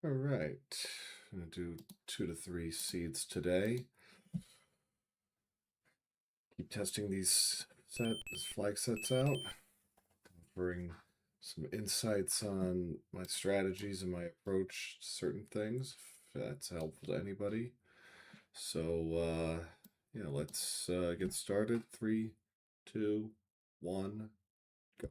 All right, I'm gonna do 2 to 3 seeds today. Keep testing these flag sets out, offering some insights on my strategies and my approach to certain things, if that's helpful to anybody. So, yeah, let's get started. 3, 2, 1, go.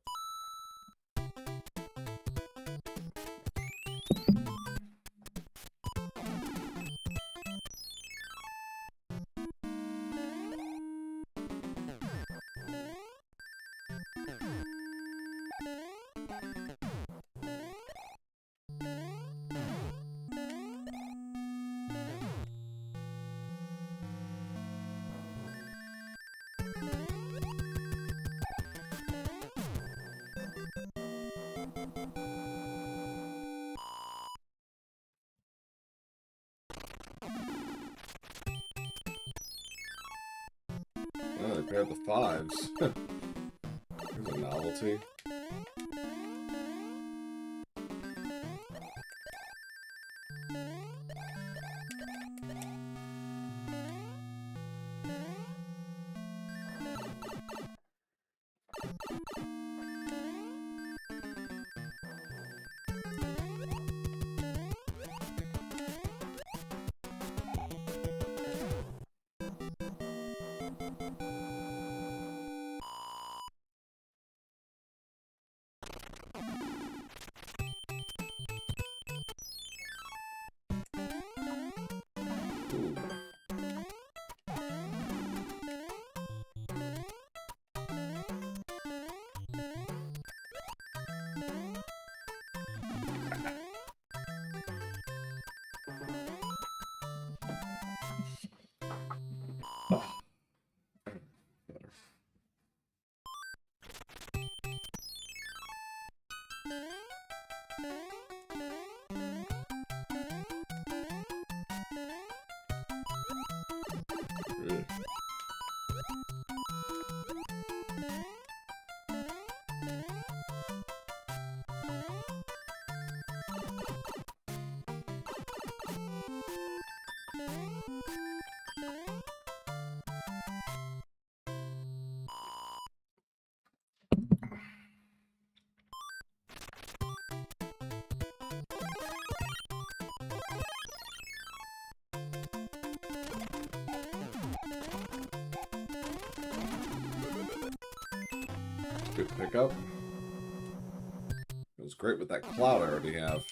Oh, they paired the 5s. There's a novelty. Ooh. Oh, better. Ugh. Good pickup. It was great with that cloud I already have.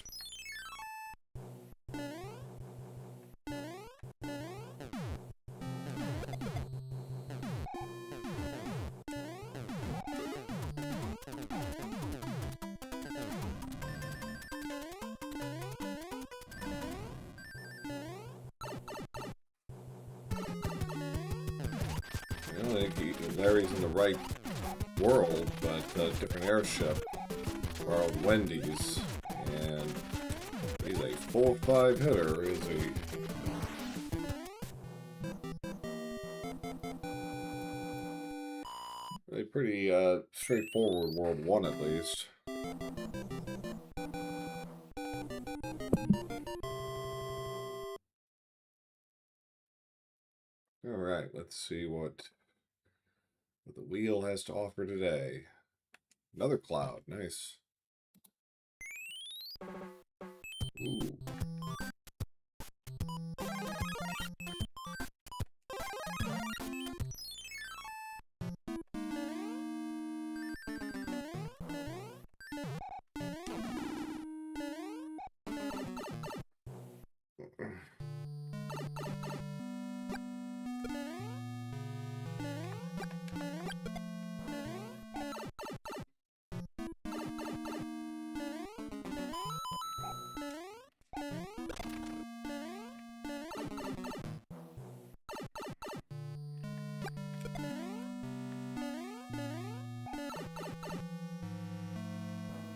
I don't think Larry's in the right world, but a different airship. Or Wendy's. And he's a 4-5 hitter, is he? A pretty straightforward World 1 at least. Alright, let's see what the wheel has to offer today. Another cloud, nice. Ooh.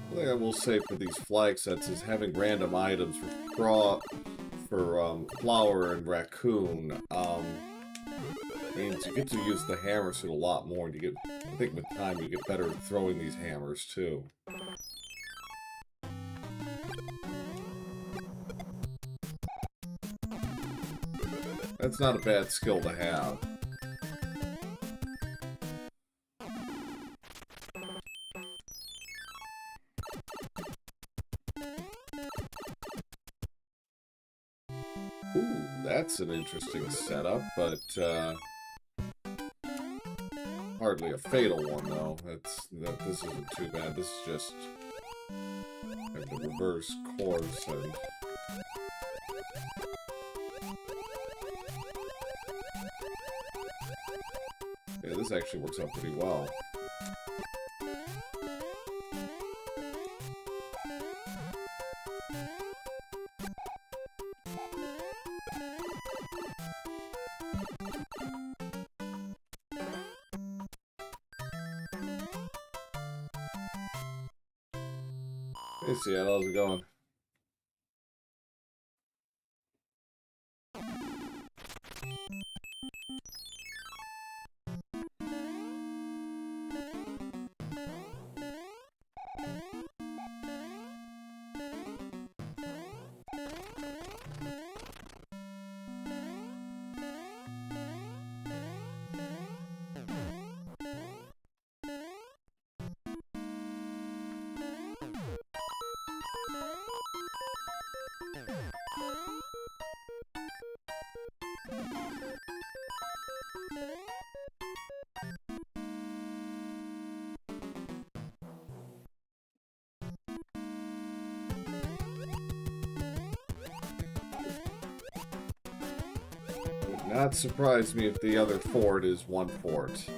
The thing I will say for these flag sets is having random items for Flower and Raccoon means you get to use the hammer suit a lot more, and you get, I think with time you get better at throwing these hammers too. That's not a bad skill to have. Ooh, that's an interesting setup, but hardly a fatal one though. This isn't too bad. This is just like the reverse course and yeah, this actually works out pretty well. Hey Seattle, how's it going? Would not surprise me if the other fort is one fort.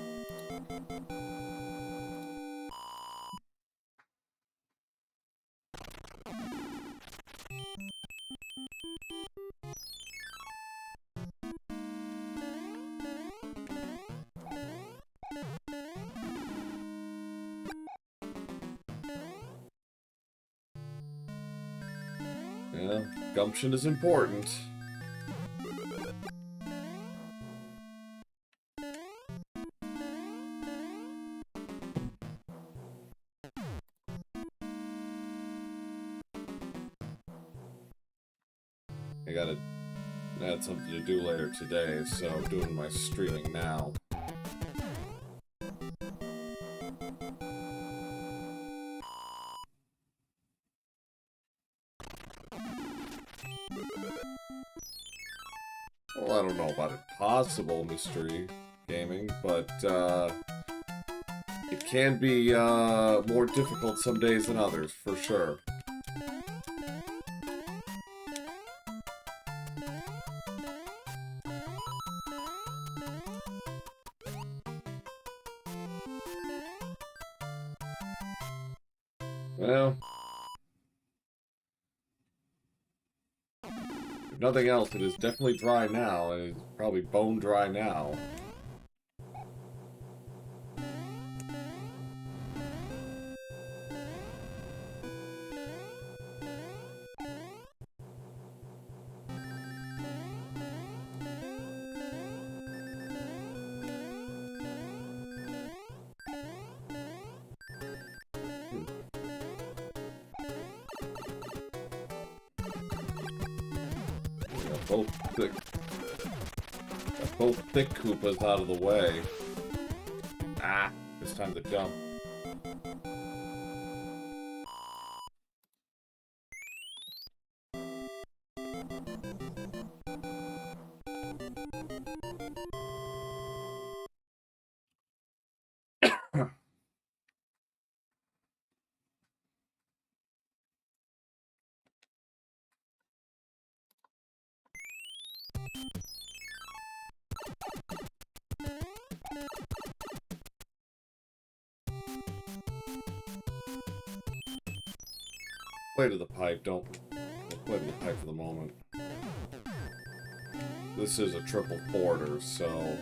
Yeah, gumption is important. I gotta add something to do later today, so I'm doing my streaming now. Well, I don't know about impossible mystery gaming, but it can be more difficult some days than others, for sure. Well, if nothing else, it is definitely dry now, and it's probably bone dry now. Both thick Koopas out of the way. Ah, it's time to jump. Play to the pipe, don't play to the pipe for the moment. This is a triple border, so...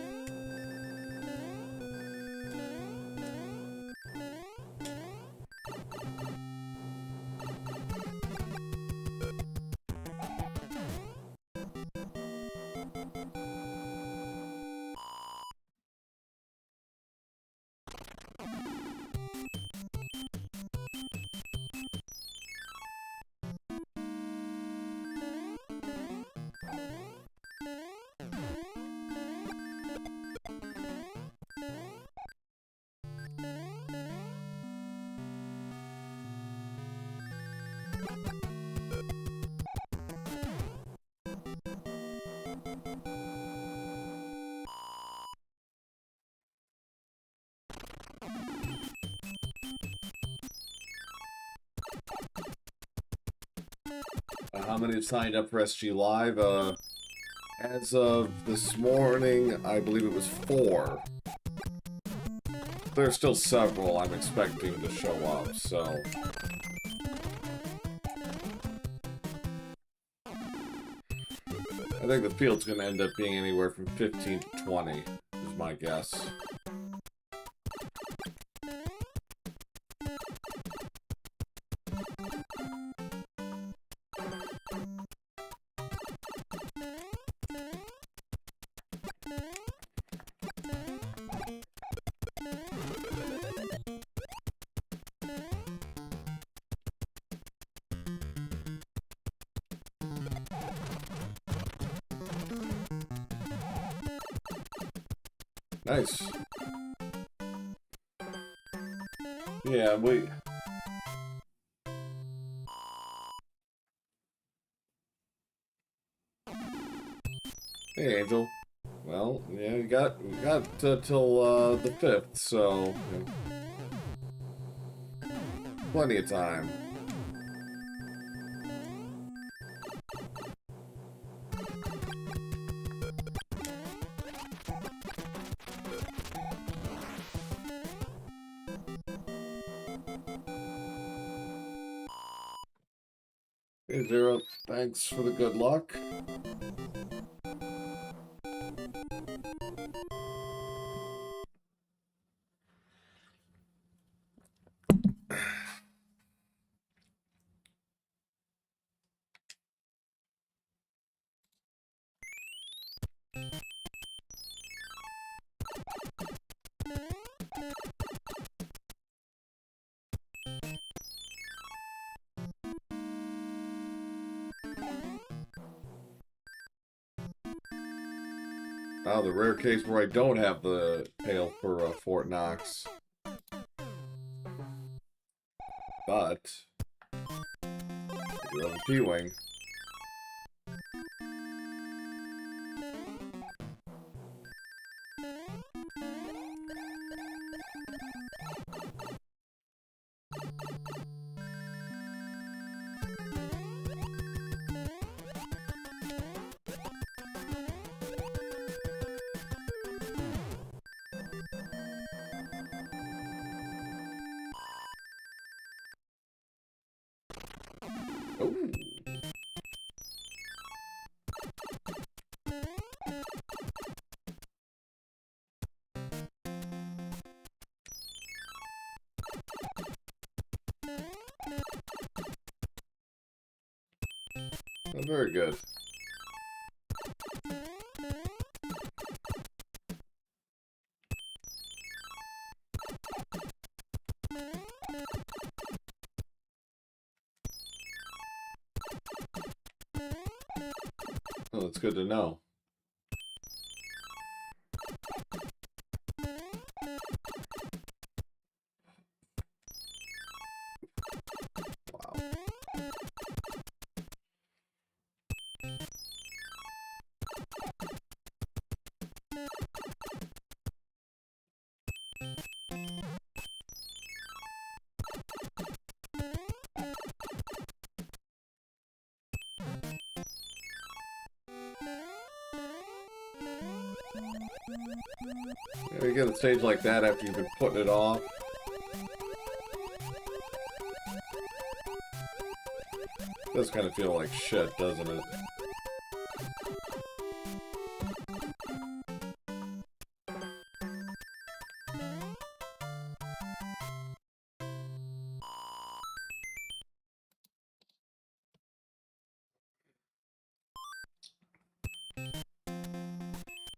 How many have signed up for SG Live? As of this morning, I believe it was 4. There's still several I'm expecting to show up, so... I think the field's going to end up being anywhere from 15 to 20, is my guess. Nice. Yeah, we... Hey, Angel. Well, yeah, we got till the 5th, so... Yeah. Plenty of time. Hey, Zero, thanks for the good luck. Now, the rare case where I don't have the pail for Fort Knox. But I do have a P-Wing. Oh. Oh, very good. Oh, that's good to know. Wow. Yeah, you get a stage like that after you've been putting it off. Does kind of feel like shit, doesn't it?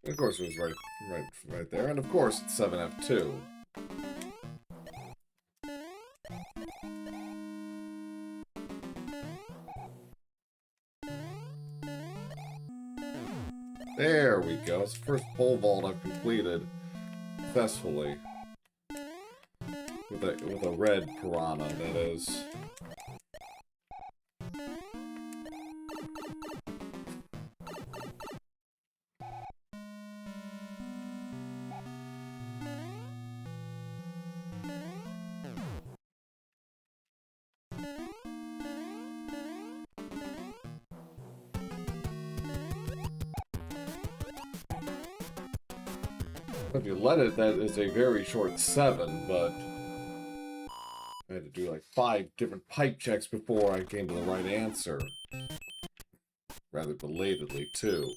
Of course, it was right there, and of course, it's 7F2. There we go. It's the first pole vault I've completed successfully with a red piranha. That is. If you let it, that is a very short 7, but I had to do like 5 different pipe checks before I came to the right answer. Rather belatedly, too.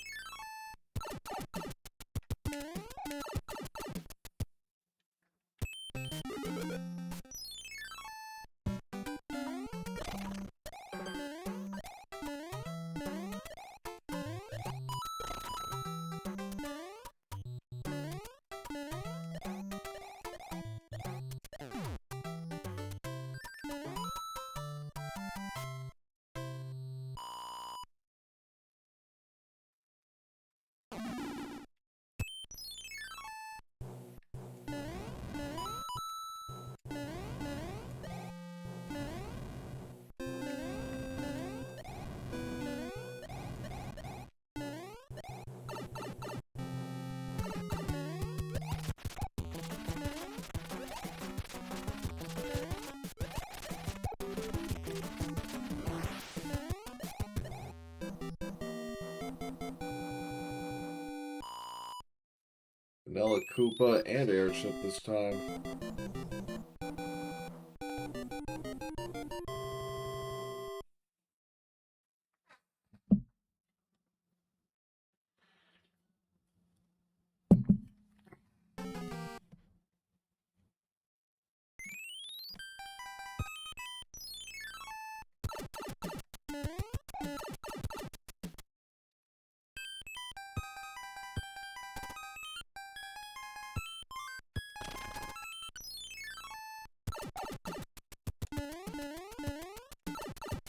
Vanilla Koopa and Airship this time.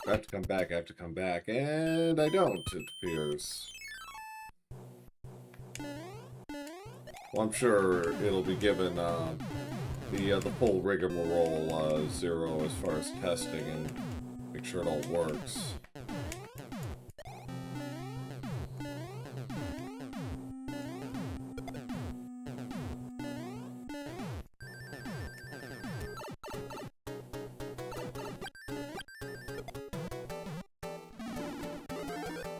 I have to come back, and I don't, it appears. Well, I'm sure it'll be given the full rigmarole 0 as far as testing and make sure it all works.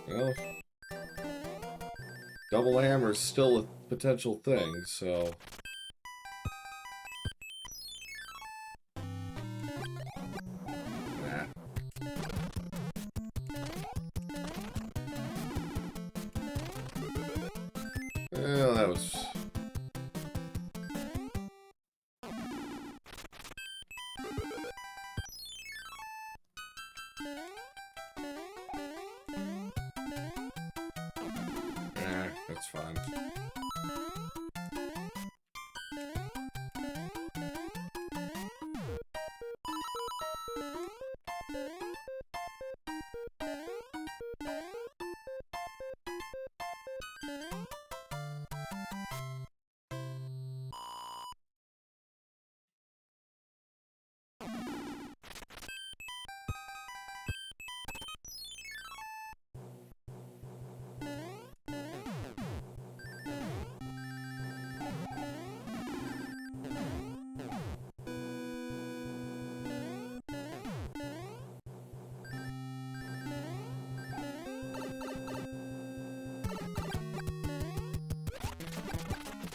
Well, double hammer is still a potential thing, so... Nah. Well, that was... That's fine.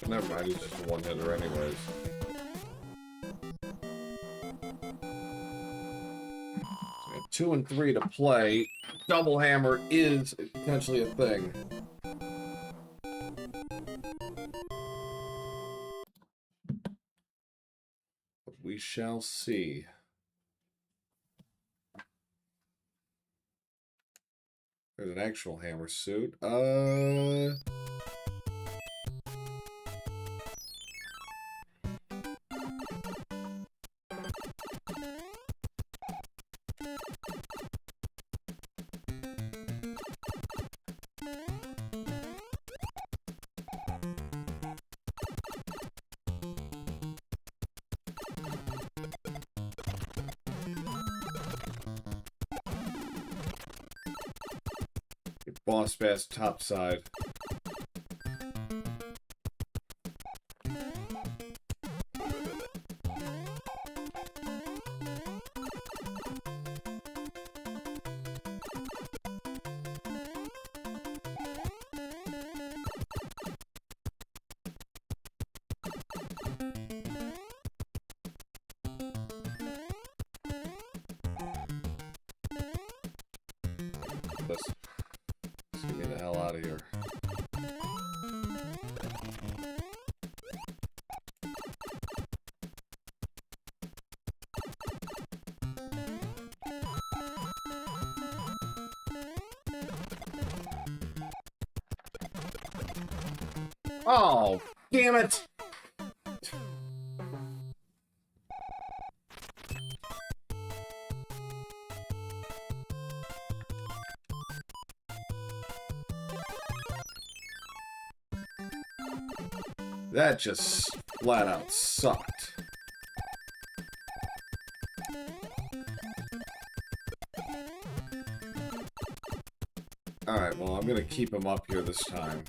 Never mind, he's just a one-hitter anyways. So 2 and 3 to play. Double hammer is potentially a thing. But we shall see. There's an actual hammer suit. Boss Bass topside. Oh, damn it! That just flat out sucked. Alright, well, I'm gonna keep him up here this time.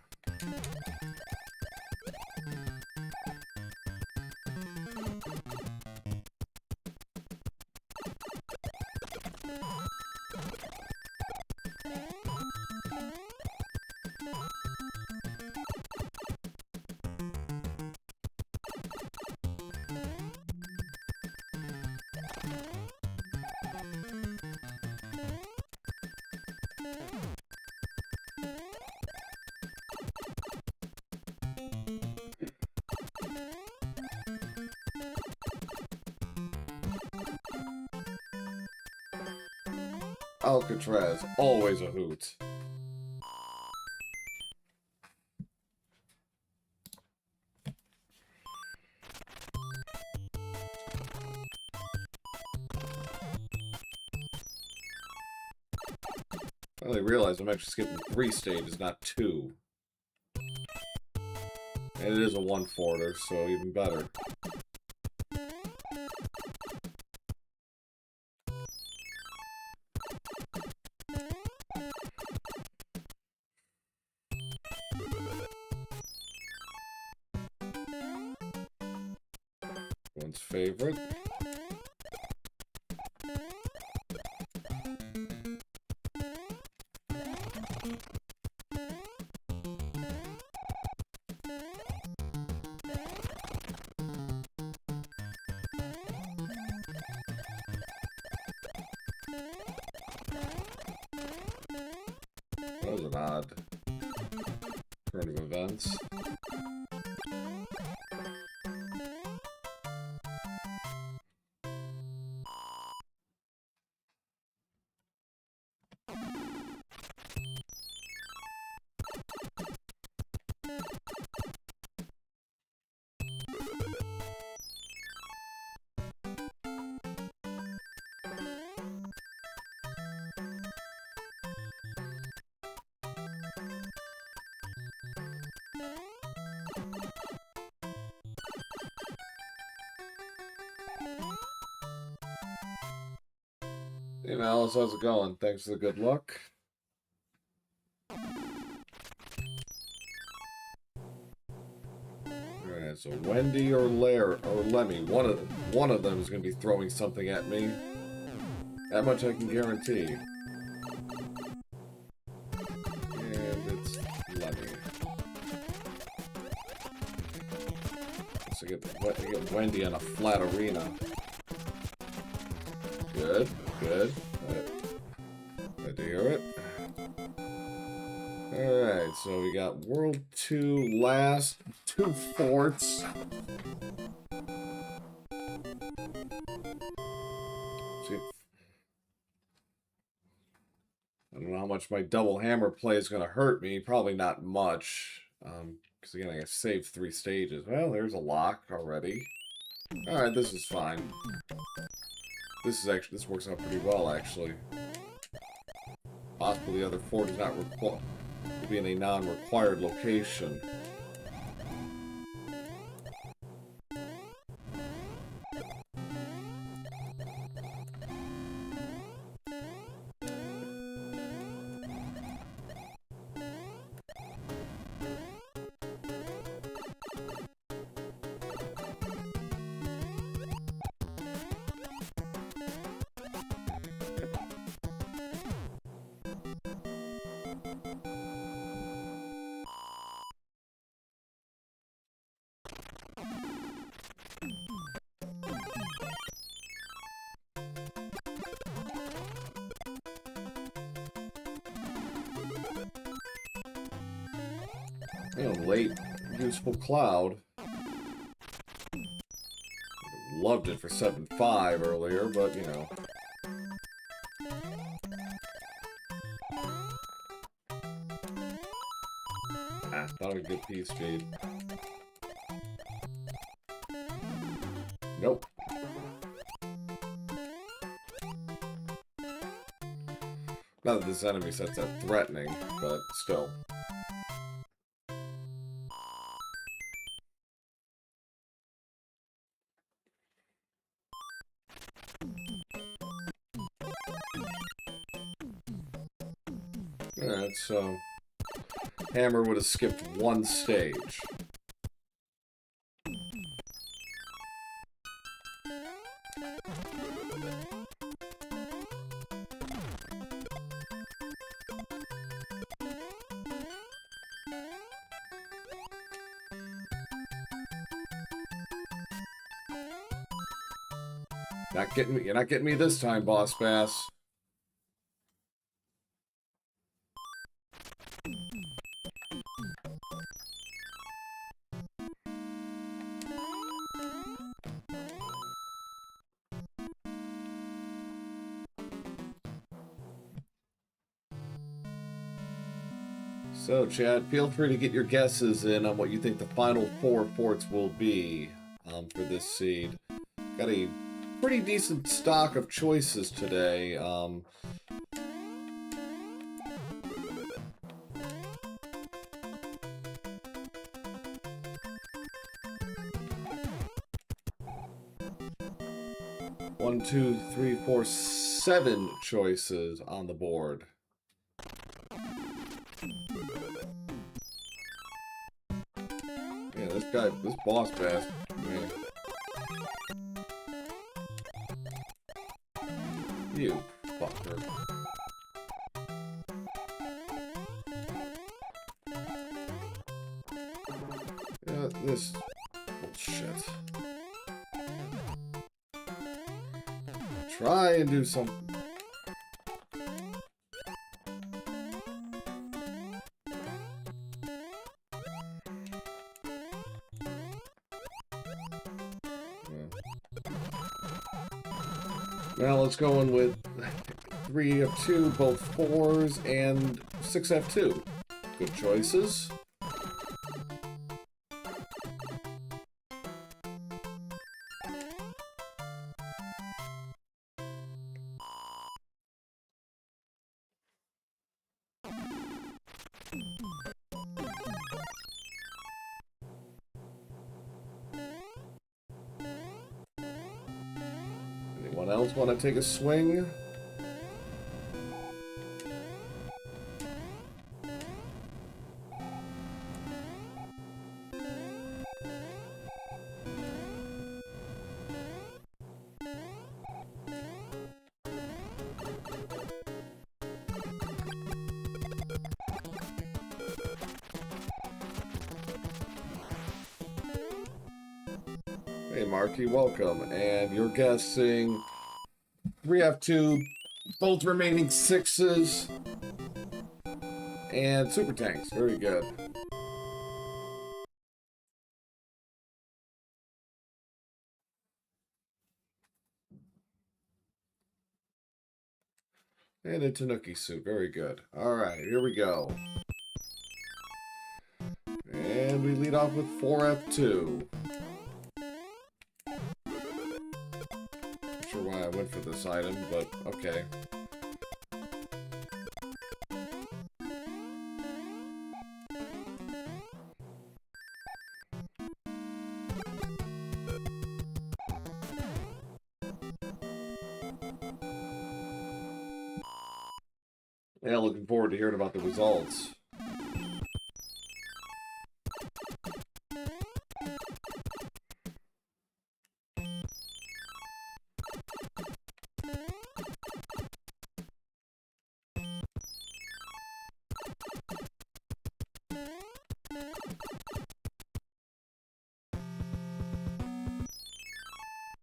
Alcatraz, always a hoot. I finally realized I'm actually skipping 3 stages, not 2. And it is a 1-forter, so even better. One's favorite. That was an odd turn of events. Hey Alice, how's it going? Thanks for the good luck. Alright, so Wendy or Lemmy, one of them is gonna be throwing something at me. That much I can guarantee. And it's Lemmy. So I get Wendy in a flat arena. Good, good. Glad to hear it. Alright, so we got World 2 last, 2 forts. See, I don't know how much my double hammer play is going to hurt me. Probably not much. Because again, I got saved 3 stages. Well, there's a lock already. Alright, this is fine. This works out pretty well, actually. Possibly the other fort is not will be in a non-required location. You know, late, useful cloud. Loved it for 7.5 earlier, but you know. Thought not a good P speed. Nope. Not that this enemy sets that threatening, but still. Alright, so Hammer would have skipped one stage. Not getting me, you're not getting me this time, Boss Bass. So, Chad, feel free to get your guesses in on what you think the final 4 forts will be for this seed. Got a pretty decent stock of choices today. One, two, three, four, 7 choices on the board. Yeah, this Boss Bass, man. You fucker. Yeah, this bullshit. Try and do something. Now let's go in with 3F2, both 4s, and 6F2. Good choices. Anyone else want to take a swing? Hey Marky, welcome. And you're guessing 3F2, both remaining 6s, and super tanks. Very good. And a Tanuki suit. Very good. Alright, here we go. And we lead off with 4F2. Not sure why I went for this item, but okay. Yeah, looking forward to hearing about the results.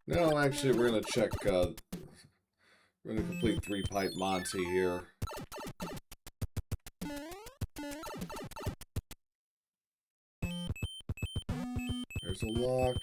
No, actually, we're gonna check, we're gonna complete 3-pipe Monty here. There's a lock.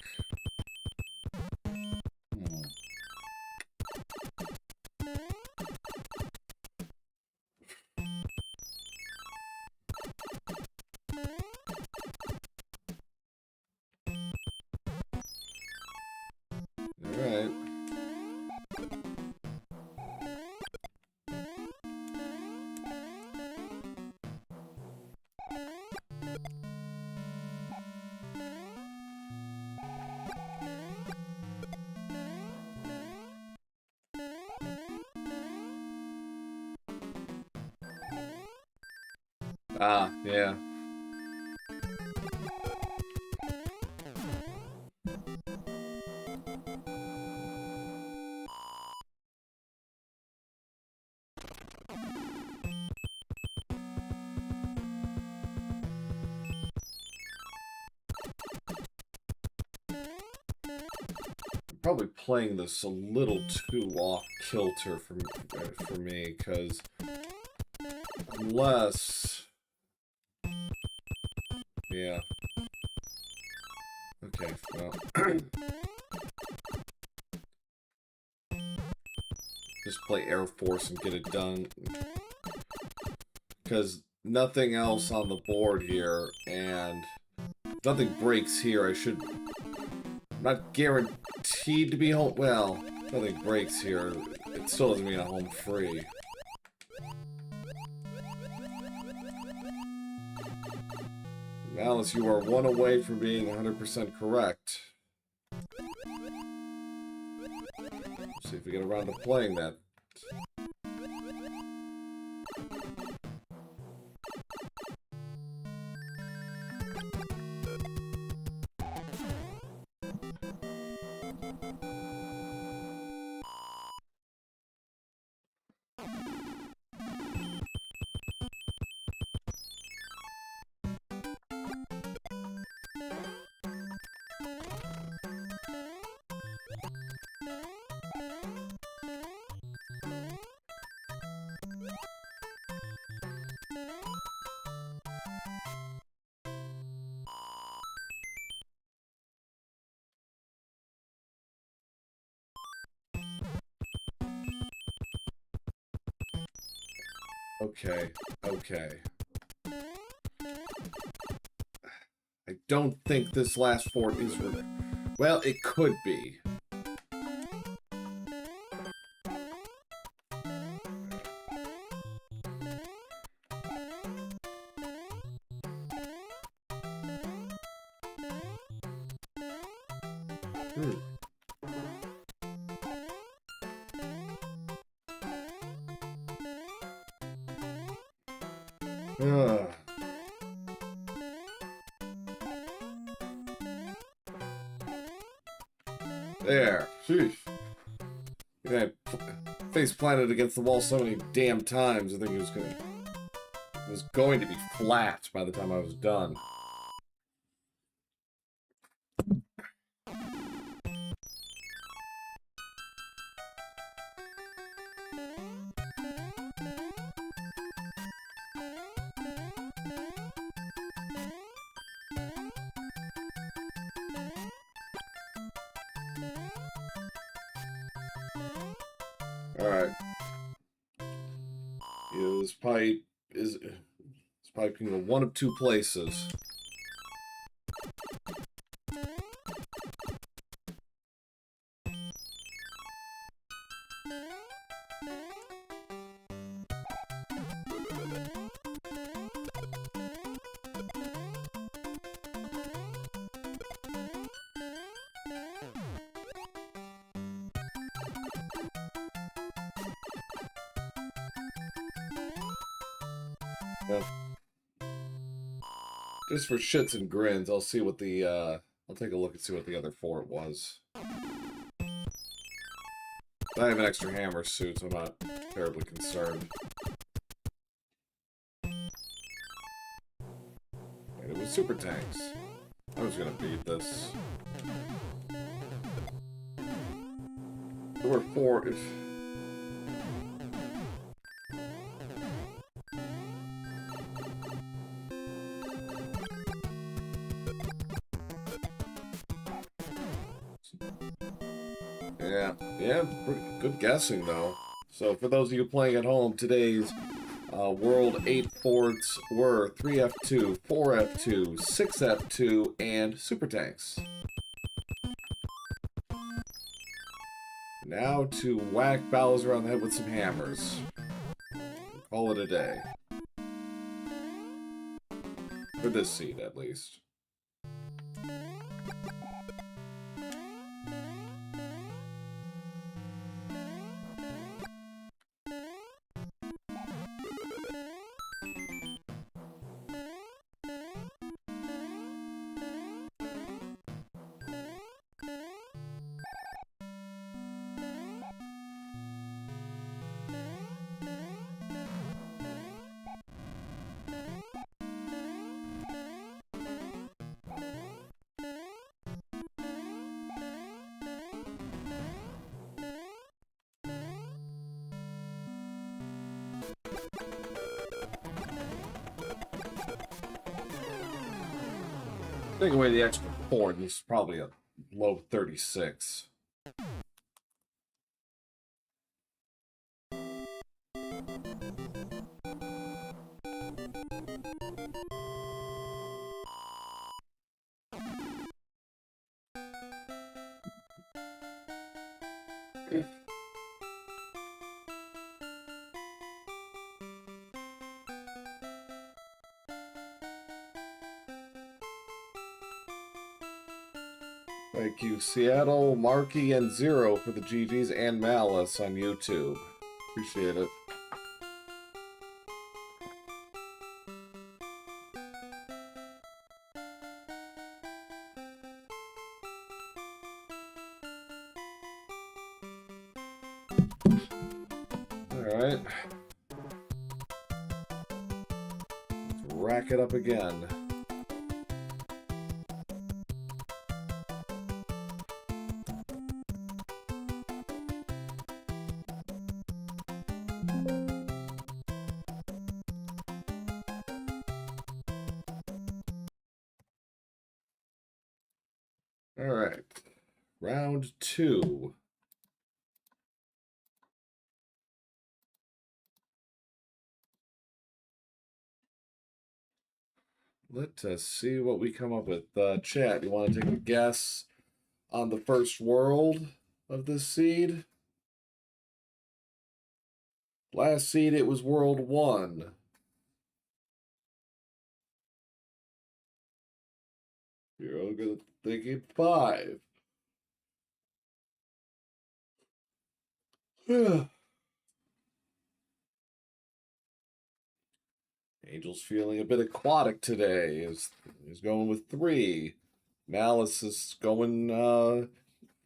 Ah, yeah. Probably playing this a little too off kilter for me, because unless, yeah, okay, well, just play Air Force and get it done, because nothing else on the board here, and if nothing breaks here, I'm not guaranteed to be home. Well, if nothing breaks here, it still doesn't mean I'm home free. Alice, you are one away from being 100% correct. Let's see if we get around to playing that. Okay, okay. I don't think this last fort is really... Well, it could be. Ugh. There. Sheesh. I face planted against the wall so many damn times, I think it was going to be flat by the time I was done. Alright. Yeah, this pipe can go one of two places. Yeah. Just for shits and grins, I'll see what the, I'll take a look and see what the other fort was. I have an extra hammer suit, so I'm not terribly concerned. And it was super tanks. I was gonna beat this. There were four... Yeah, pretty good guessing, though. So, for those of you playing at home, today's World 8 forts were 3F2, 4F2, 6F2, and Super Tanks. Now to whack Bowser on the head with some hammers. Call it a day. For this seed, at least. Take away the extra 4, this is probably a low 36. Thank you, Seattle, Marky, and Zero for the GGs and Malice on YouTube. Appreciate it. Alright. Let's rack it up again. Alright. Round 2. Let us see what we come up with. Chat, you want to take a guess on the first world of this seed? Last seed, it was World 1. You're all going to think it 5. Angel's feeling a bit aquatic today. Is going with 3. Malice is going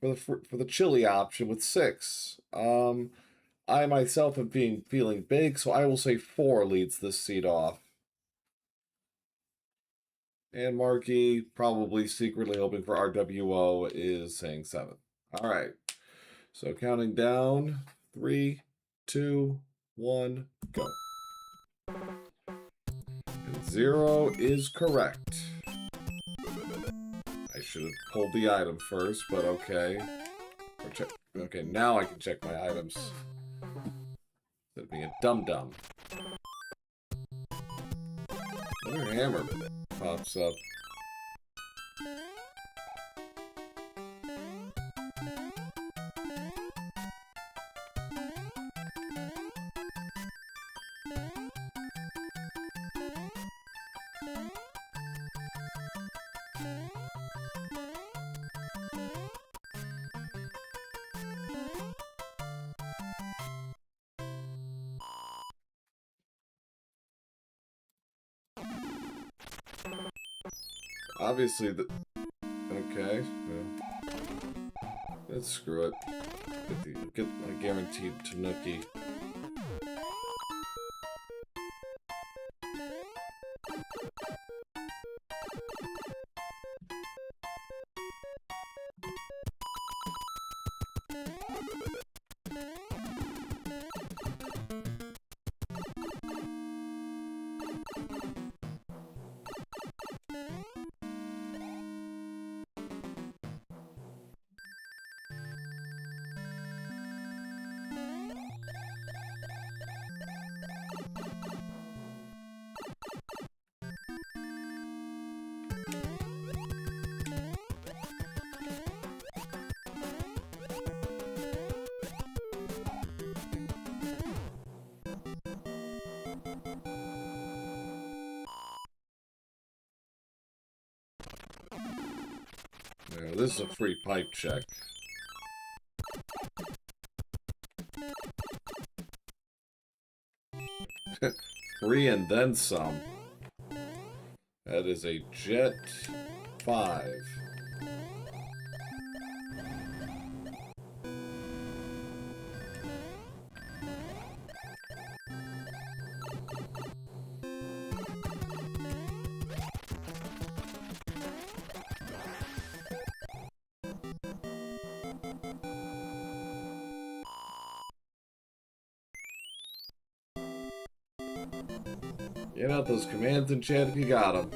for the chili option with 6. I myself am feeling big, so I will say 4 leads this seed off. And Marky, probably secretly hoping for RWO, is saying 7. All right. So counting down, 3, 2, 1, go. And 0 is correct. I should have pulled the item first, but okay. Okay, now I can check my items. Instead of being a dum-dum. Another hammer pops up. Obviously, okay, well, let's screw it. Get my guaranteed Tanuki. Now, this is a free pipe check. 3 and then some. That is a Jet 5. Get out those commands in chat if you got them.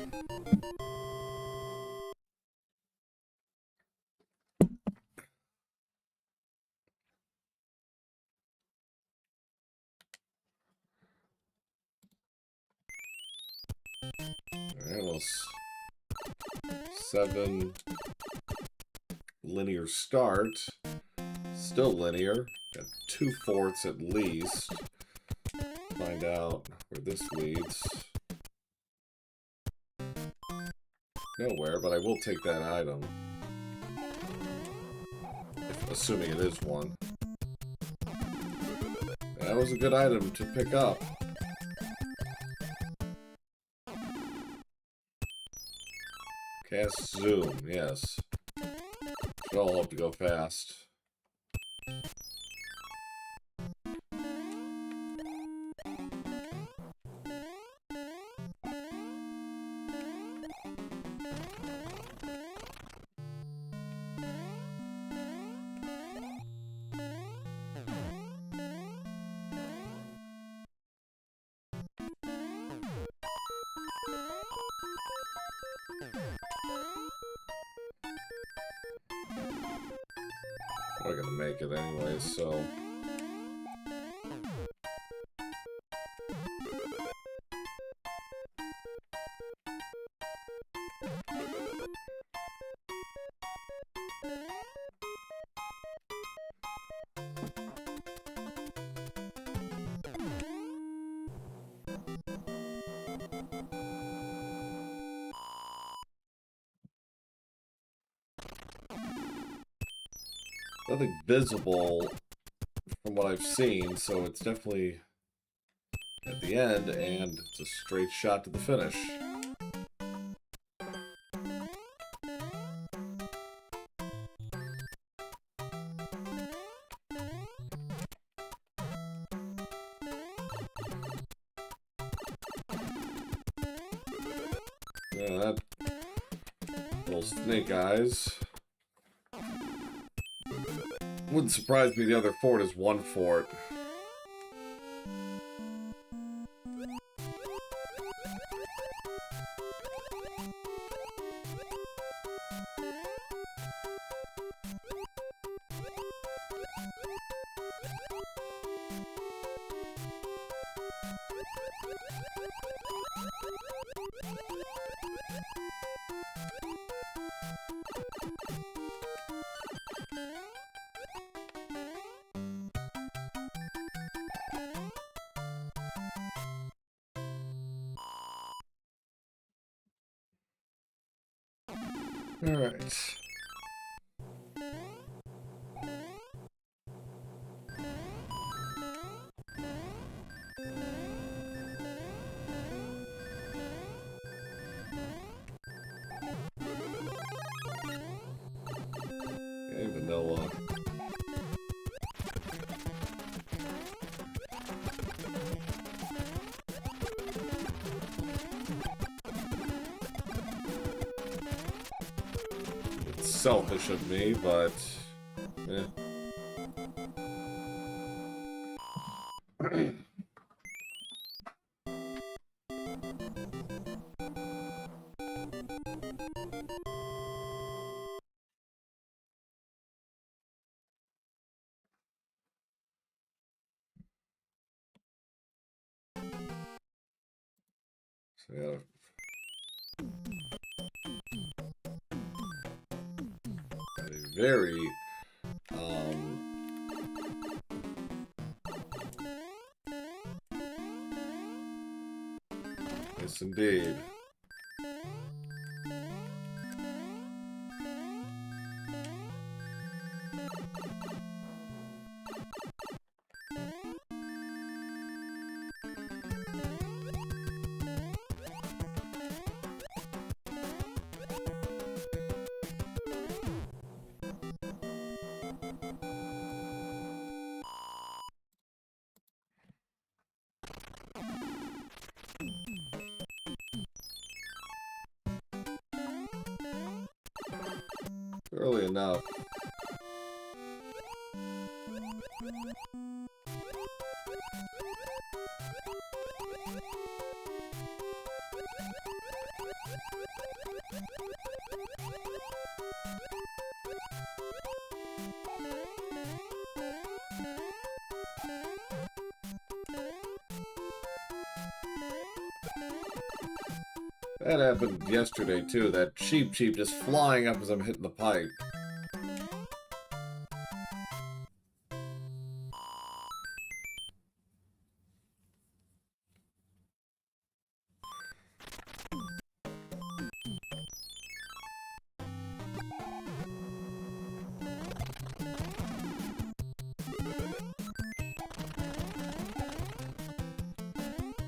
Alright, well, 7 linear start. Still linear. Got 2 forts at least. Find out where this leads. Nowhere, but I will take that item. Assuming it is one. That was a good item to pick up. Cast zoom, yes. Should all hope to go fast. I'm not gonna make it anyway, so... Nothing visible from what I've seen, so it's definitely at the end, and it's a straight shot to the finish. Yeah, that little snake eyes. Wouldn't surprise me the other fort is 1 fort. All right. Okay, vanilla. Selfish of me, but eh. So yeah. A very yes indeed. Early enough. That happened yesterday, too. That cheap just flying up as I'm hitting the pipe.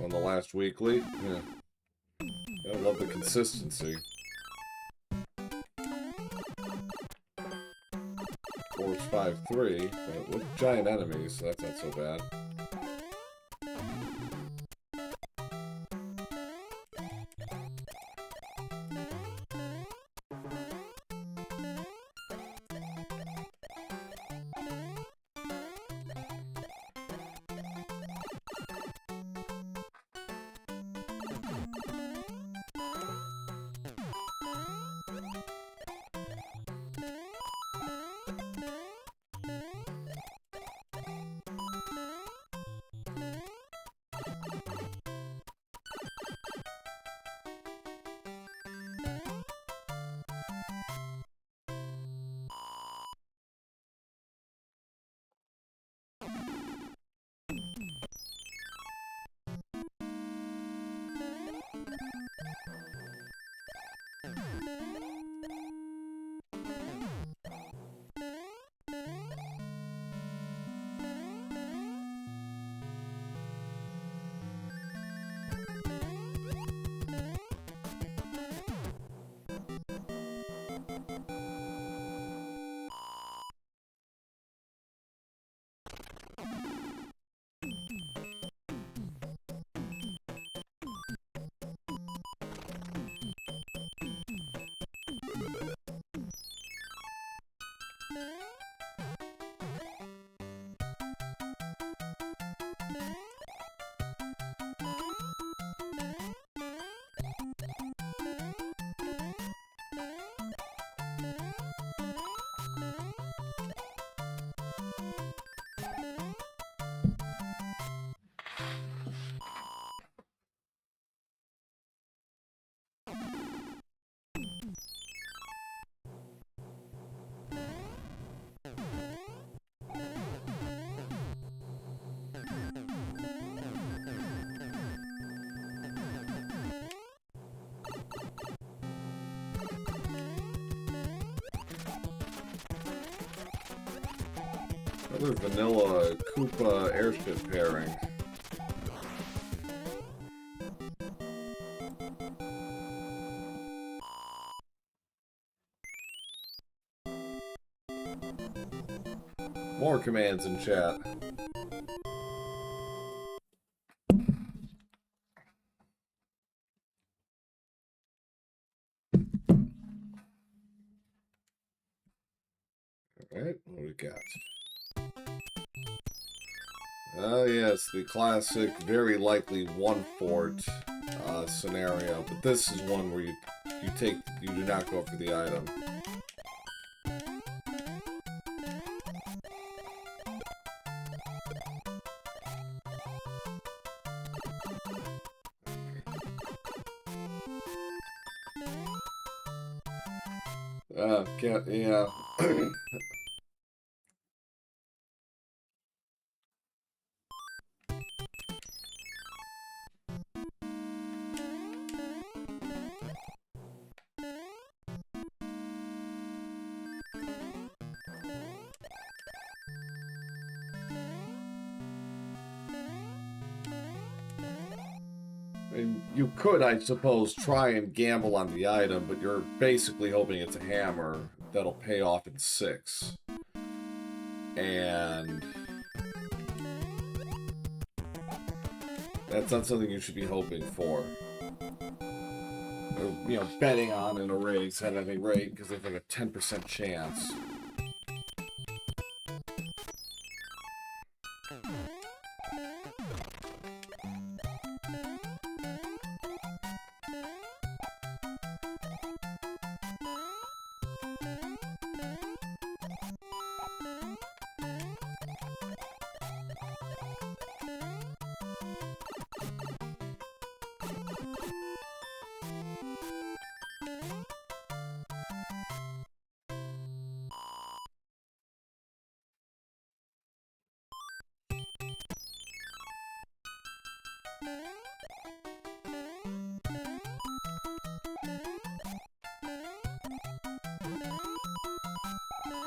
On the last weekly, yeah. I love the consistency. Force 5-3, but with giant enemies, so that's not so bad. Another vanilla Koopa airship pairing. More commands in chat. Alright, what do we got? Oh yes, the classic, very likely one fort scenario, but this is one where you do not go for the item. Yeah. And you could, I suppose, try and gamble on the item, but you're basically hoping it's a hammer that'll pay off in 6. And that's not something you should be hoping for. Or, you know, betting on in a race at any rate, because there's like a 10% chance.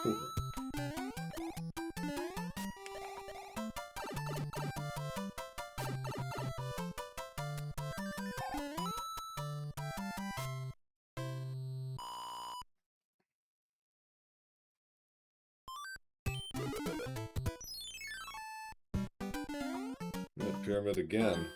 Cool. Pyramid again.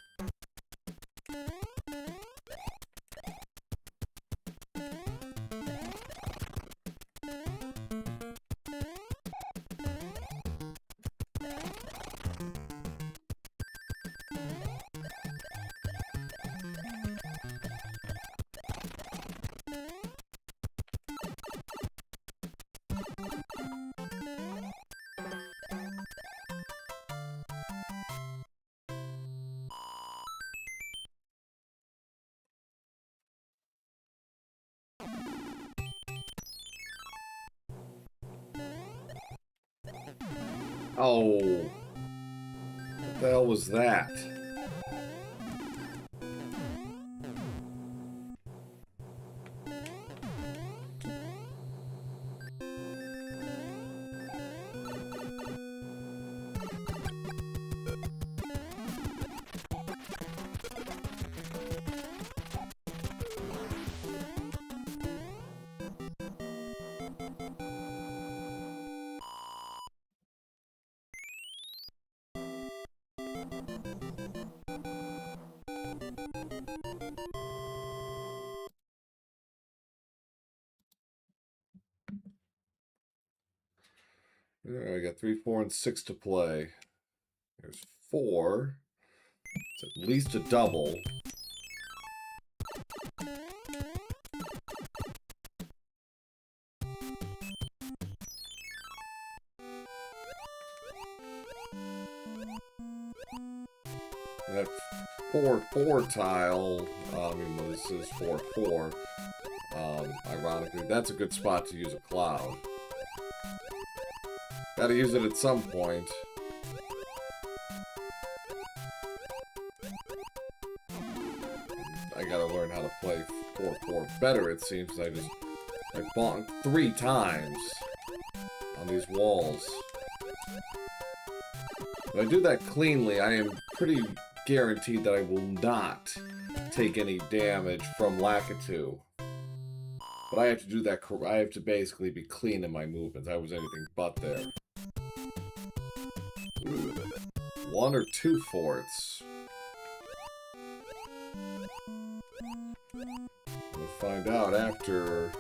Oh, what the hell was that? I got 3, 4, and 6 to play. There's 4. It's at least a double. That 4-4 tile, I mean, well, this is 4-4. Ironically, that's a good spot to use a cloud. Gotta use it at some point. I gotta learn how to play 4-4 better, it seems. I bonked 3 times on these walls. If I do that cleanly, I am pretty guaranteed that I will not take any damage from Lakitu. But I have to do that. I have to basically be clean in my movements. I was anything but there. Ooh, 1 or 2 forts. We'll find out after.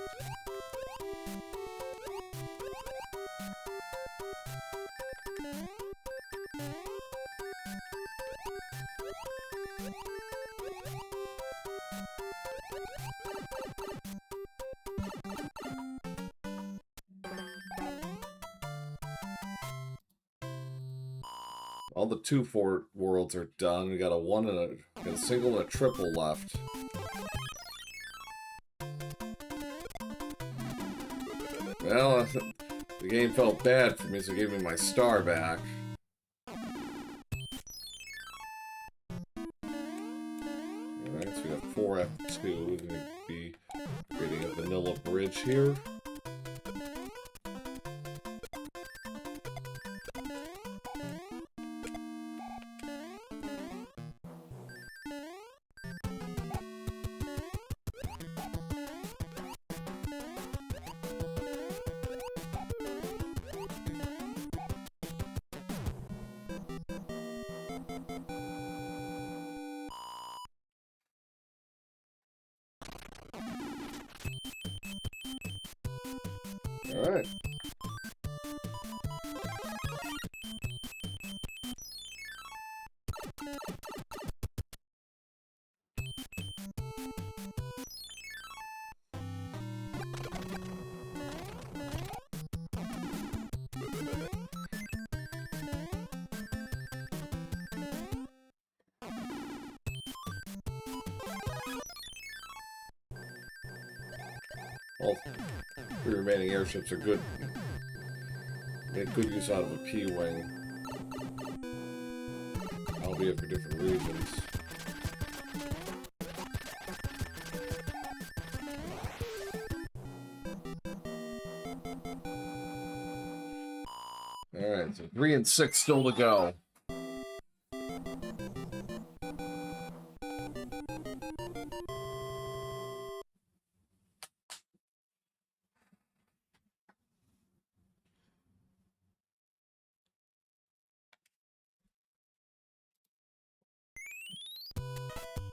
All the 2 fort worlds are done. We got a 1 and a single and a triple left. Well, the game felt bad for me, so it gave me my star back. Alright, so we got 4F2. We're going to be creating a vanilla bridge here. Alright. All 3 remaining airships are good. Make good use out of a P-wing. Albeit for different regions. 3 and 6 still to go.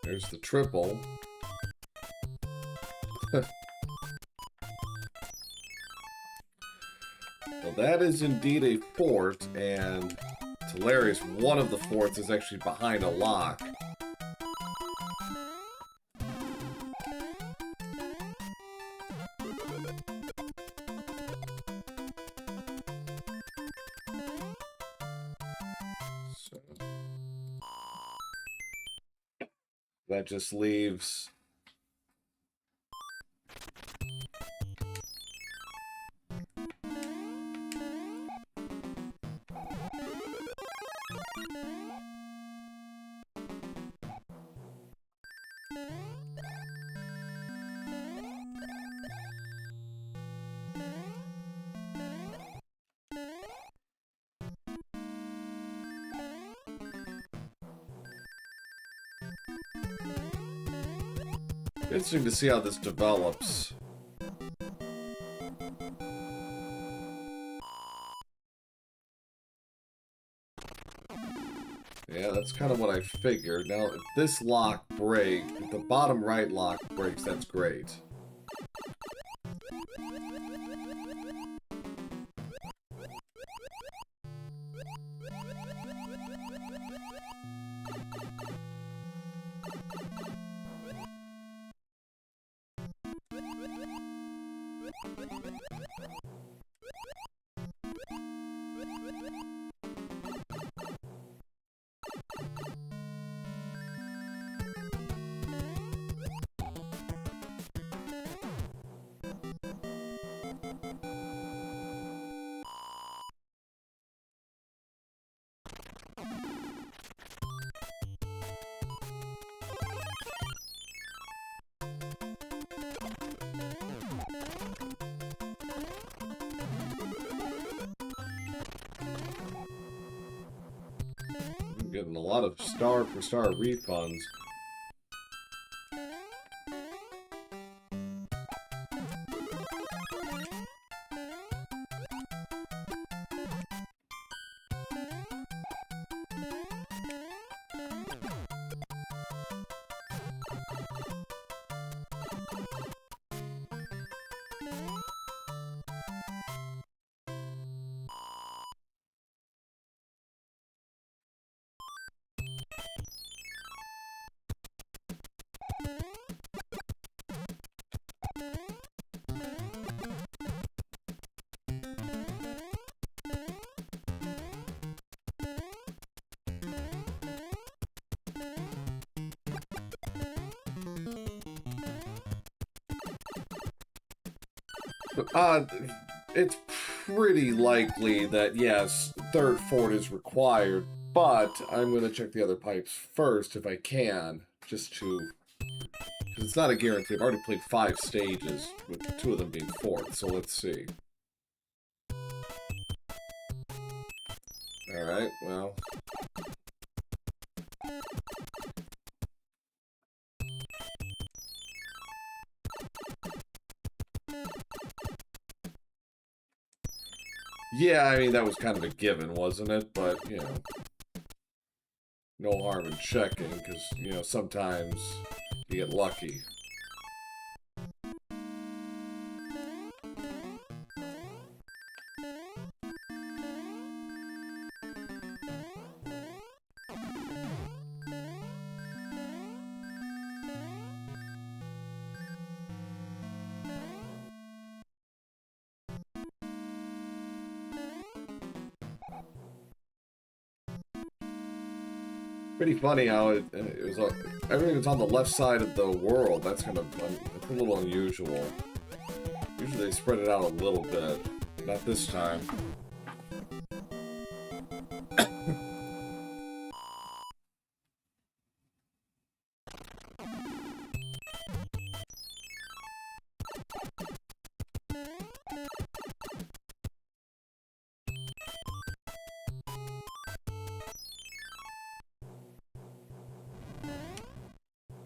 There's the triple. Well, that is indeed a fort, and it's hilarious. One of the forts is actually behind a lock. So, that just leaves... Interesting to see how this develops. Yeah, that's kind of what I figured. Now, if this lock breaks, if the bottom right lock breaks, that's great. I'm getting a lot of star-for-star refunds. It's pretty likely that, yes, third fort is required, but I'm going to check the other pipes first if I can, just to... Because it's not a guarantee. I've already played 5 stages, with 2 of them being fourth, so let's see. Alright, well... Yeah, I mean, that was kind of a given, wasn't it? But, you know, no harm in checking, because, you know, sometimes you get lucky. Pretty funny how it was. Everything was on the left side of the world. That's kind of a little unusual. Usually they spread it out a little bit. Not this time.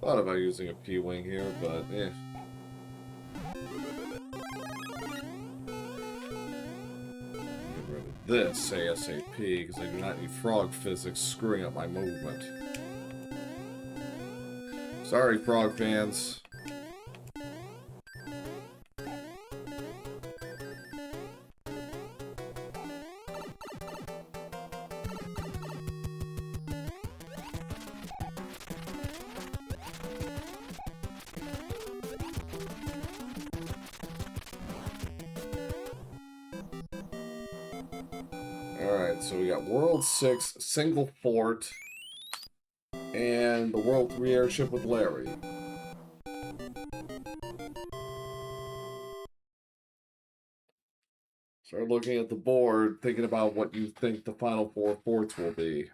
Thought about using a P-Wing here, but eh. Get rid of this ASAP, because I do not need frog physics screwing up my movement. Sorry, frog fans. Alright, so we got World 6, single fort, and the World 3 airship with Larry. Start looking at the board, thinking about what you think the final 4 forts will be.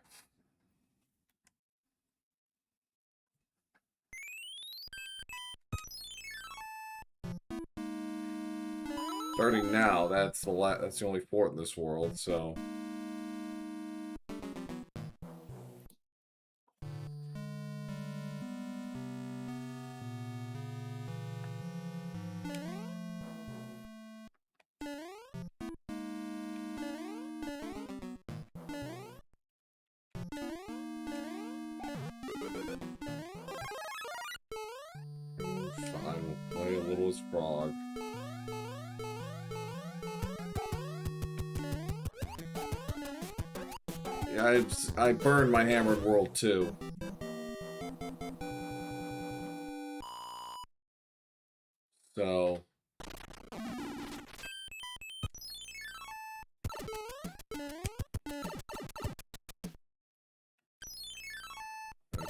Starting now, that's the only fort in this world, so... Fine, we'll play a little as Frog. Yeah, I burned my Hammered World too. So...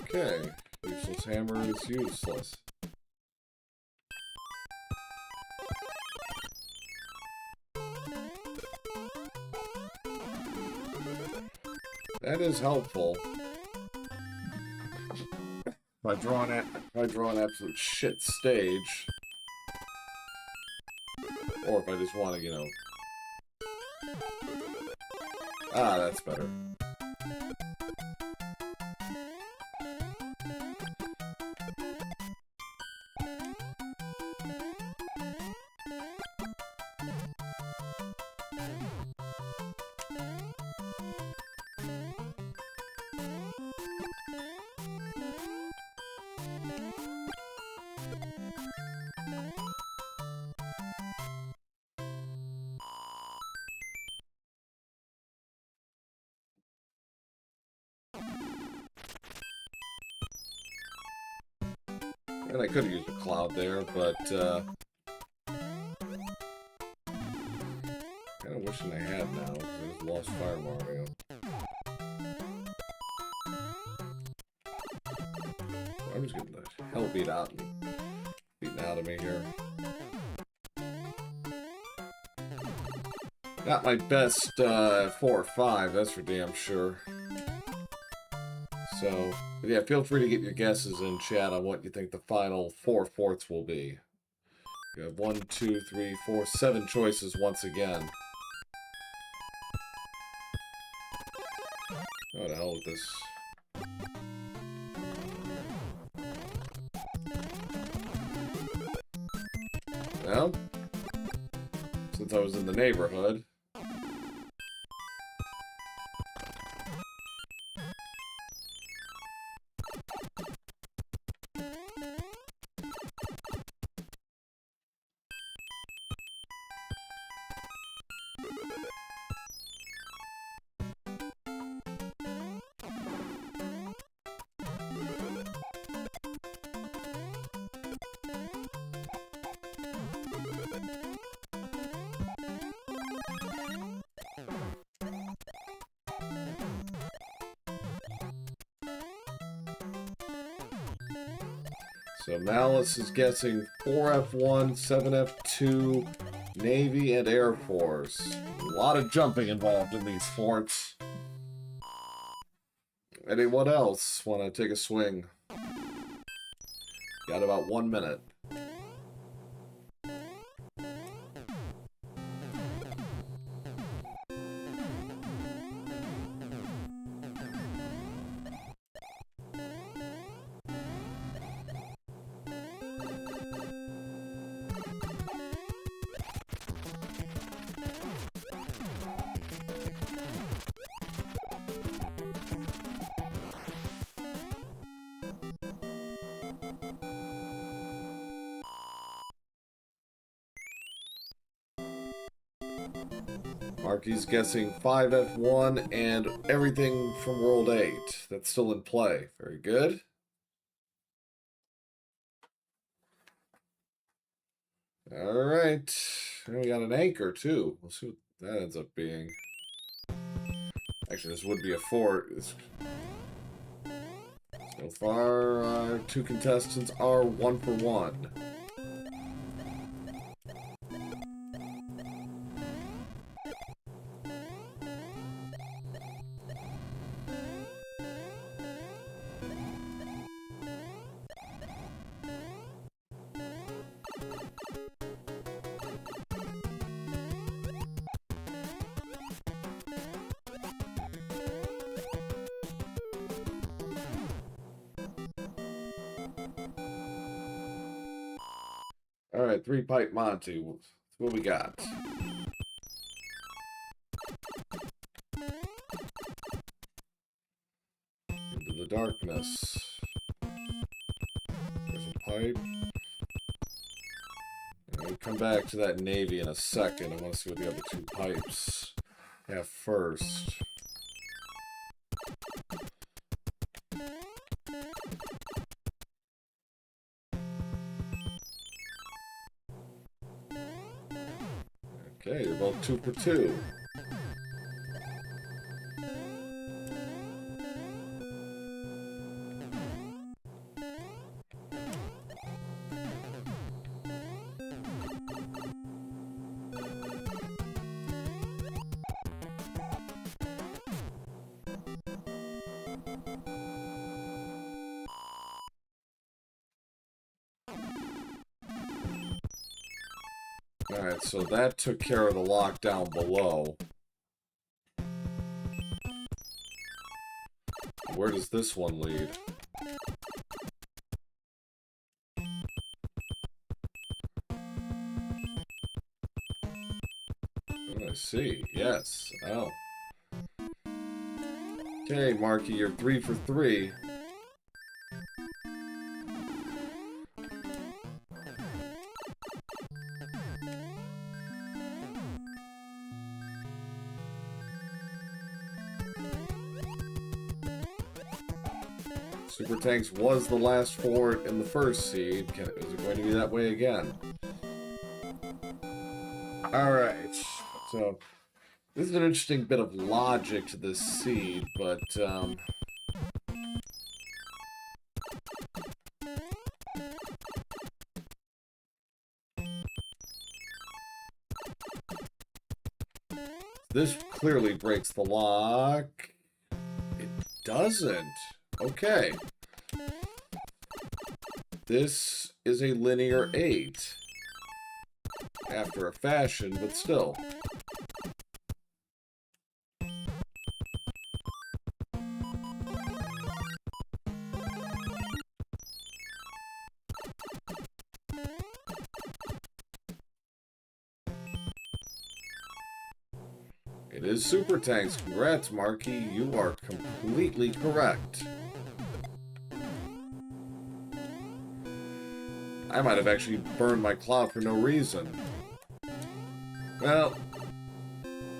Okay, useless hammer is useless. That is helpful. If I draw an absolute shit stage, or if I just want to, you know. Ah, that's better. And I could have used a cloud there, but kind of wishing I had now, because I just lost Fire Mario. I'm just getting the hell beaten out of me here. Not my best 4 or 5, that's for damn sure. So, but yeah, feel free to get your guesses in chat on what you think the final 4 forts will be. You have 1, 2, 3, 4, 7 choices once again. Oh, the hell with this. Well, since I was in the neighborhood. So Malice is guessing 4F1, 7F2, Navy, and Air Force. A lot of jumping involved in these forts. Anyone else want to take a swing? Got about 1 minute. Marky's guessing 5F1 and everything from World 8. That's still in play. Very good. All right. And we got an anchor, too. We'll see what that ends up being. Actually, this would be a fort. So far, our two contestants are 1 for 1. All right, 3-pipe Monty. What we got? Into the darkness. There's a pipe. We'll come back to that navy in a second. I want to see what the other 2 pipes have first. Okay, they're both 2 for 2. Alright, so that took care of the lockdown below. Where does this one lead? Oh, I see. Yes. Oh. Okay, Marky, you're 3 for 3. Super Tanks was the last fort in the first seed. Is it going to be that way again? Alright, so this is an interesting bit of logic to this seed, but this clearly breaks the lock. It doesn't. Okay. This is a linear 8. After a fashion, but still. It is Super Tanks. Congrats, Marky. You are completely correct. I might have actually burned my cloud for no reason. Well,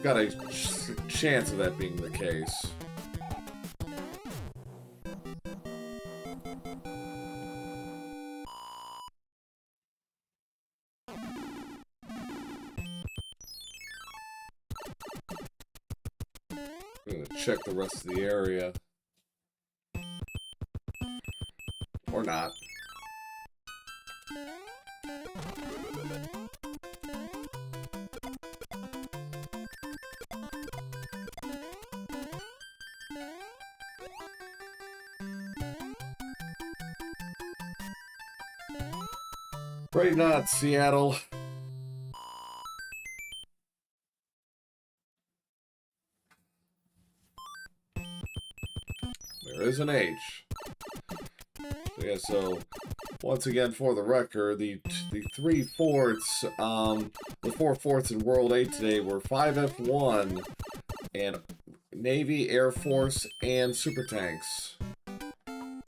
got a chance of that being the case. I'm gonna check the rest of the area. Or not. Right not, Seattle. There is an H. So yeah, so once again, for the record, the 3 forts, the 4 forts in World 8 today were 5F1 and Navy, Air Force, and Super Tanks. Nothing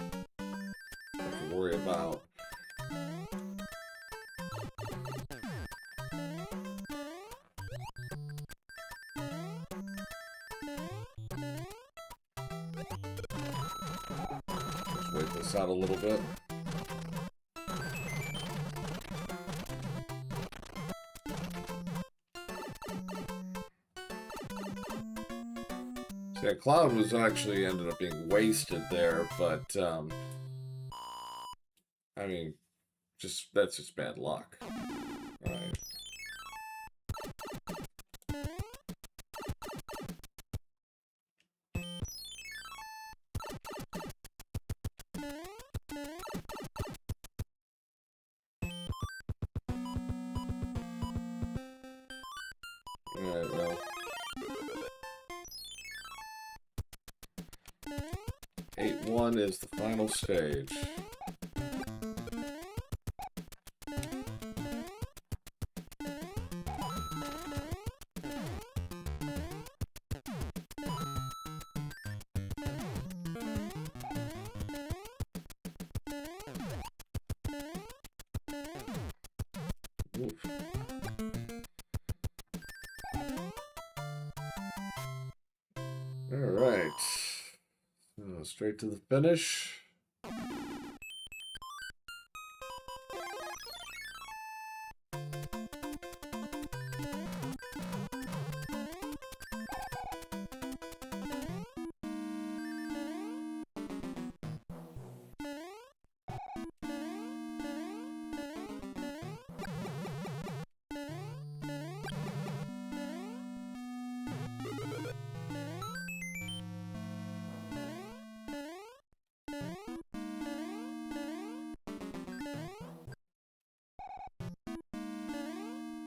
to worry about. this out a little bit. So yeah, Cloud was actually ended up being wasted there, but I mean, that's just bad luck. All right. Alright, well. 8-1 is the final stage. Oof. All right. So straight to the finish.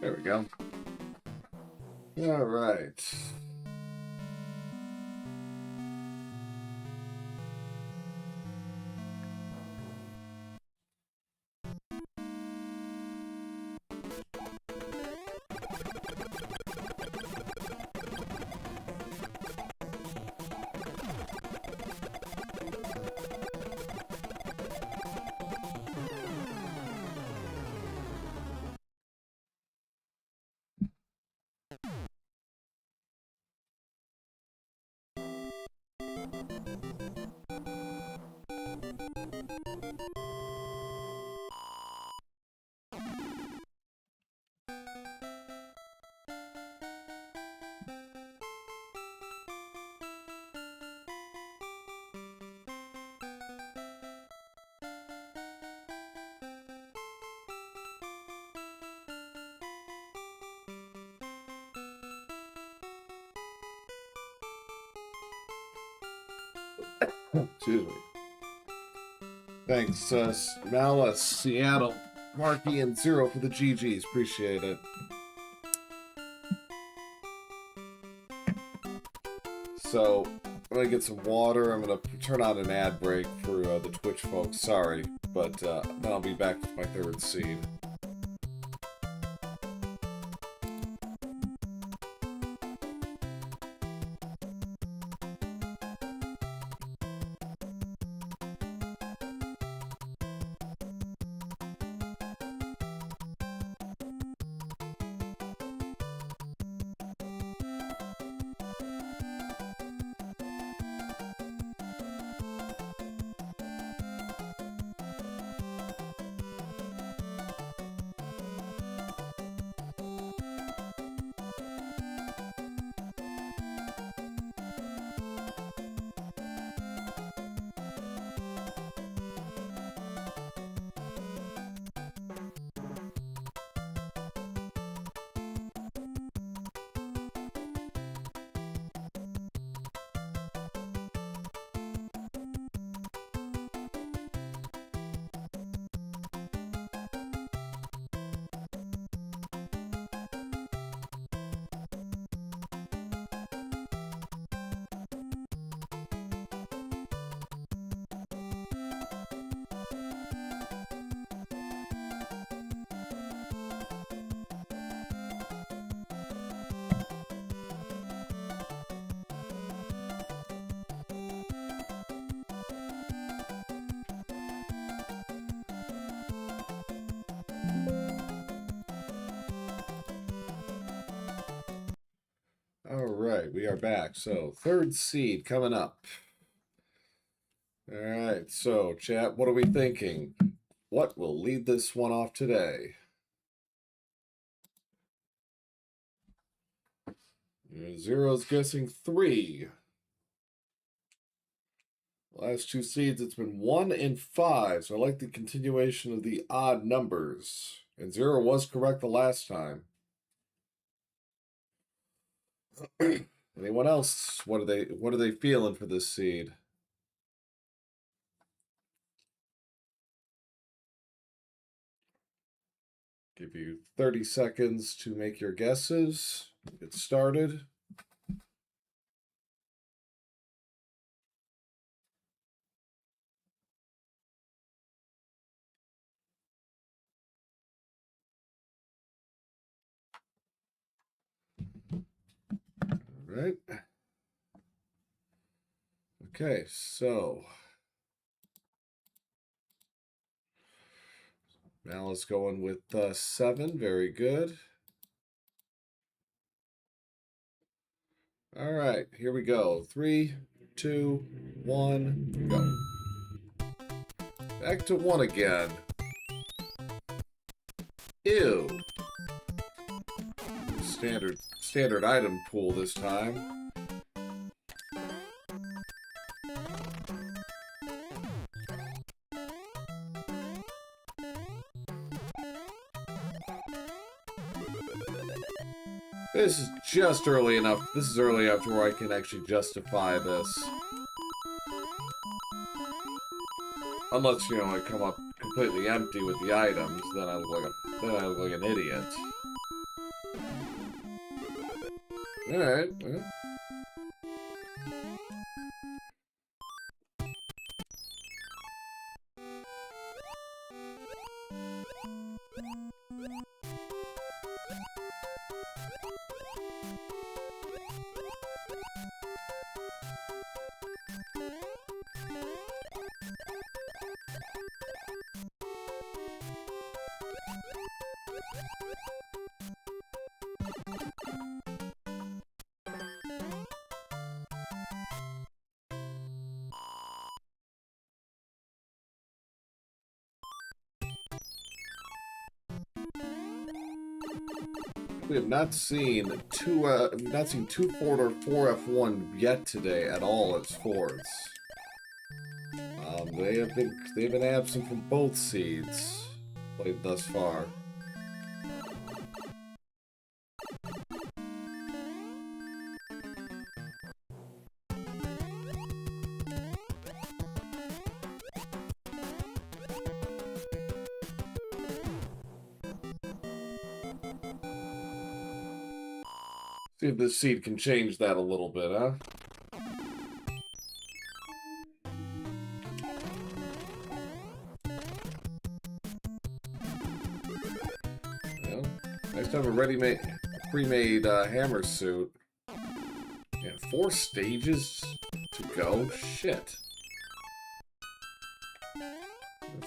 There we go. All right. Excuse me. Thanks, Malice, Seattle, Marky, and Zero for the GGs. Appreciate it. So, I'm going to get some water. I'm going to turn on an ad break for the Twitch folks. Sorry, but then I'll be back with my third seed. All right, we are back. So, third seed coming up. All right, so chat, what are we thinking? What will lead this one off today? Zero's guessing 3. Last two seeds, it's been 1 and 5, so I like the continuation of the odd numbers. And 0 was correct the last time. Anyone else? What are they feeling for this seed? Give you 30 seconds to make your guesses. Get started. All right. Okay, so Mal is going with 7. Very good. All right, here we go. 3, 2, 1, go. Back to 1 again. Ew. Standard item pool this time. This is just early enough. This is early enough to where I can actually justify this. Unless, you know, I come up completely empty with the items, then I look like an idiot. Alright, well. We have not seen two Ford or 4F1 yet today at all as Fords. They've been absent from both seeds played thus far. See if this seed can change that a little bit, huh? Well, nice to have a pre-made hammer suit. Yeah, 4 stages to go? Shit.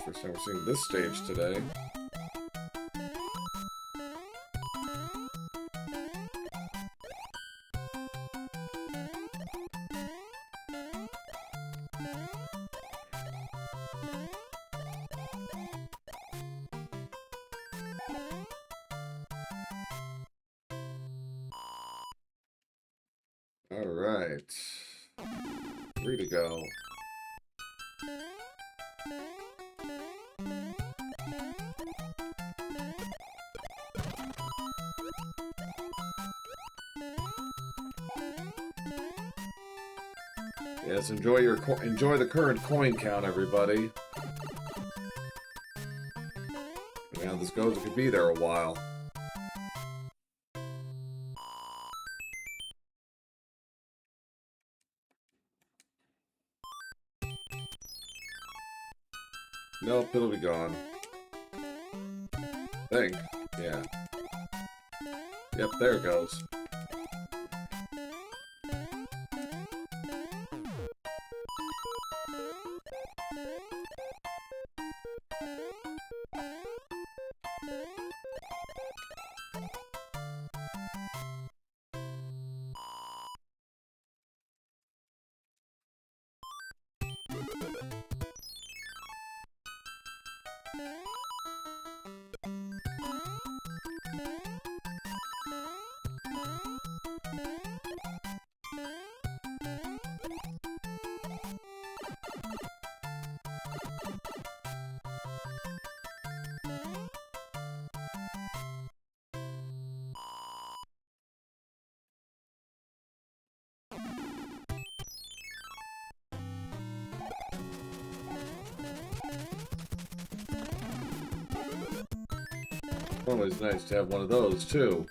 First time we're seeing this stage today. All right. 3 to go. Yes, enjoy the current coin count, everybody. Depending on how this goes, it could be there a while. Nope, it'll be gone. Think. Yeah. Yep, there it goes. Always nice to have one of those, too.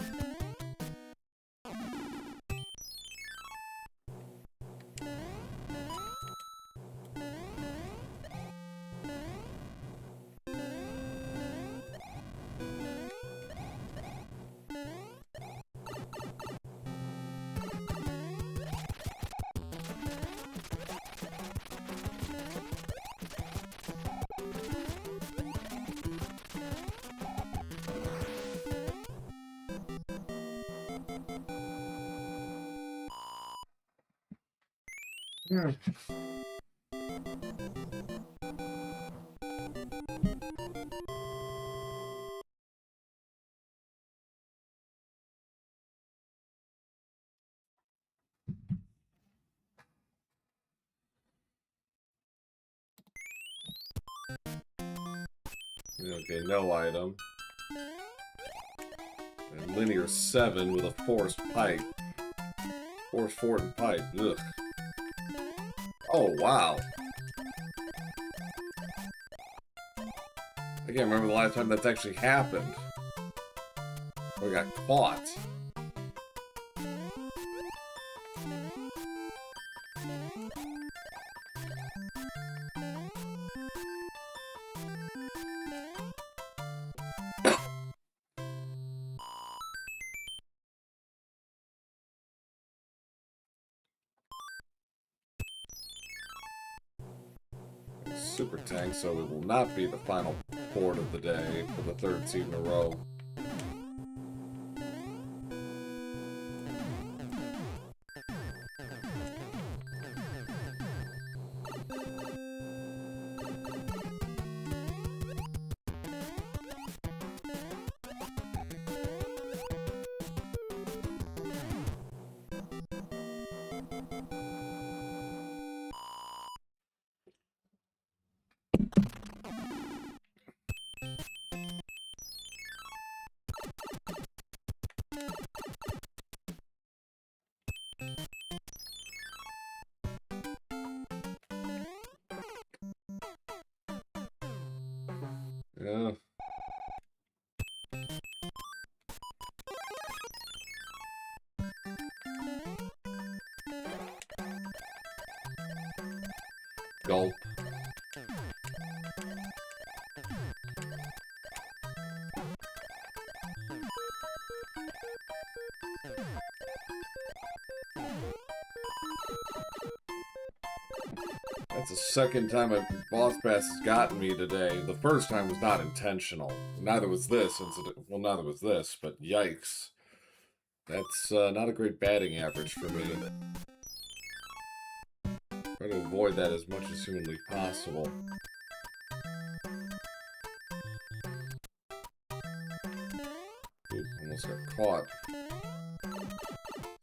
Yeah. Okay, no item. And linear 7 with a forced pipe. Forced fort and pipe. Ugh. Oh, wow. I can't remember the last time that's actually happened. We got caught. Super tank, so it will not be the final port of the day for the third seed in a row. Yeah. Gulp. That's the second time a boss pass has gotten me today. The first time was not intentional. Neither was this incident. Well, neither was this, but yikes. That's not a great batting average for me. Try to avoid that as much as humanly possible. Ooh, almost got caught. Someone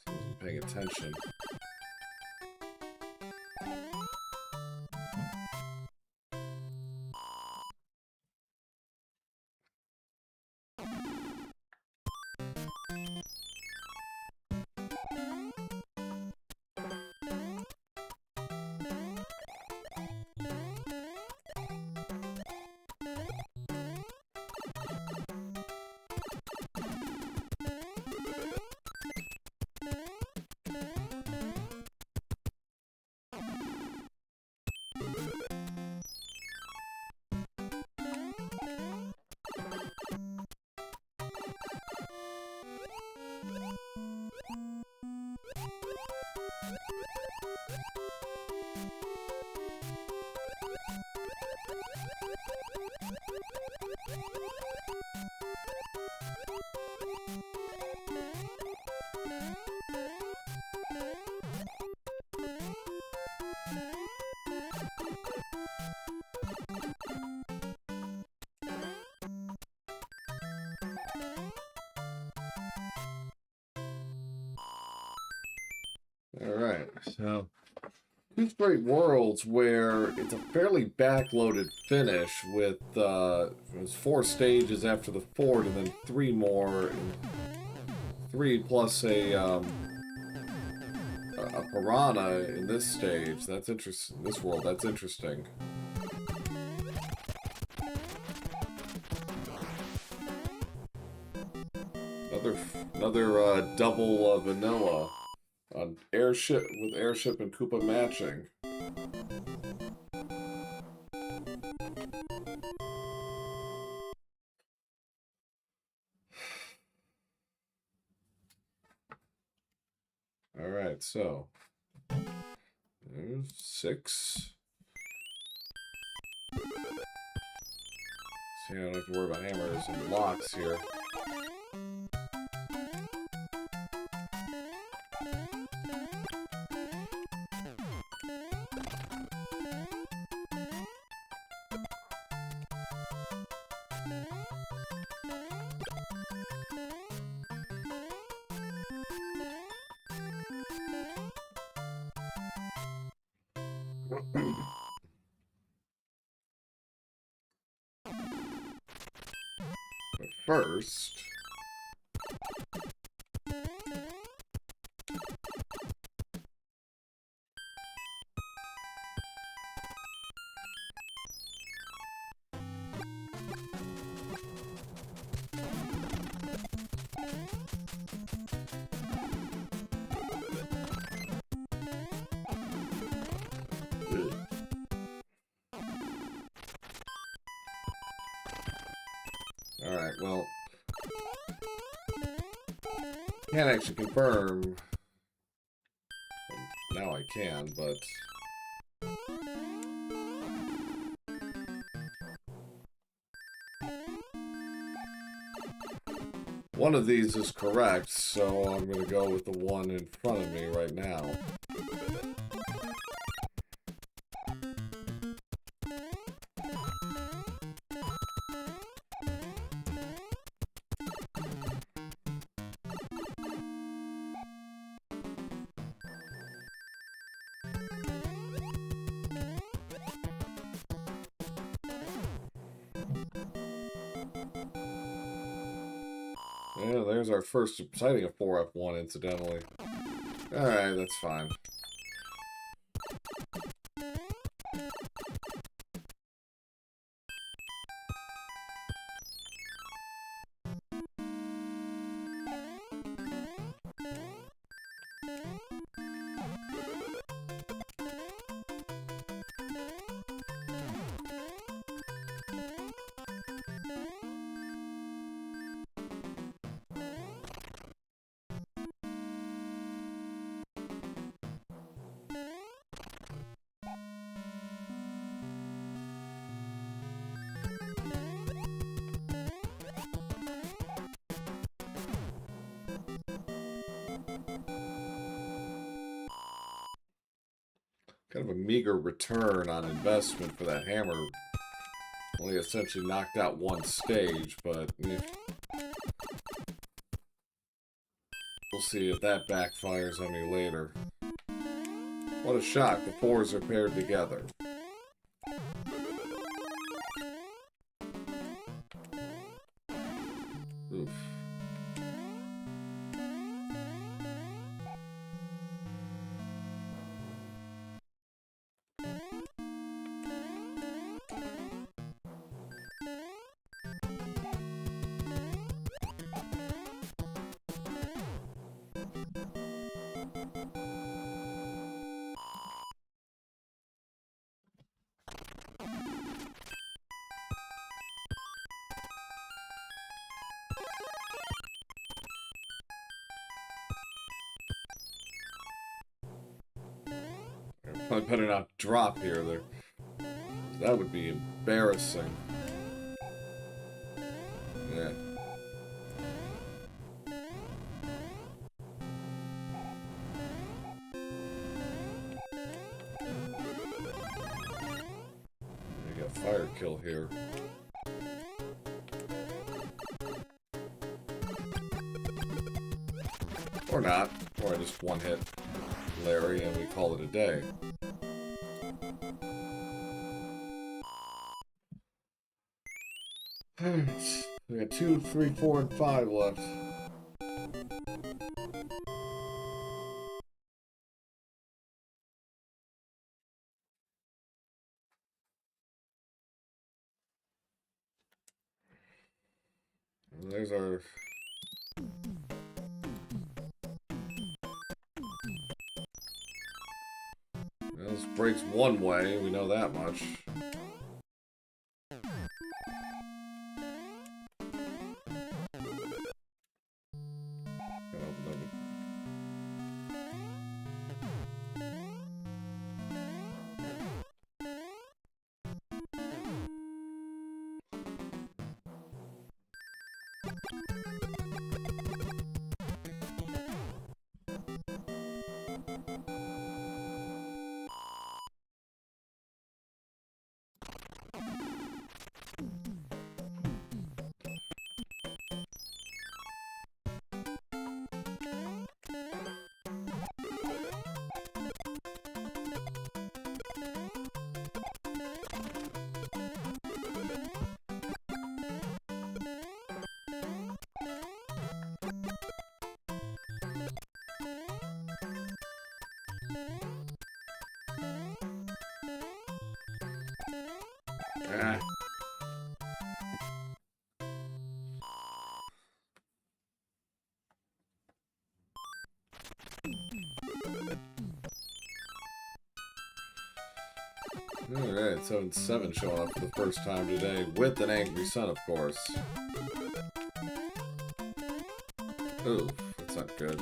wasn't paying attention. So, two straight worlds where it's a fairly backloaded finish with it was 4 stages after the fort and then 3 more, and 3 plus a piranha in this stage. That's interesting. This world, that's interesting. Another double vanilla on airship with airship and Koopa matching. All right, so there's 6. See, I don't have to worry about hammers and locks here. But first, alright, well, can't actually confirm. Now I can, but one of these is correct, so I'm going to go with the one in front of me right now. Yeah, there's our first sighting of 4F1, incidentally. Alright, that's fine. Kind of a meager return on investment for that hammer. Only essentially knocked out one stage, but we'll see if that backfires on me later. What a shock, the 4s are paired together. Oof. I better not drop here. That would be embarrassing. Yeah. We got fire kill here. Or not. Or just one hit. Larry, and we call it a day. We got 2, 3, 4, and 5 left. There's our... This breaks one way, we know that much. Ah. Alright, 7-7 showing up for the first time today, with an angry sun, of course. Ooh, that's not good.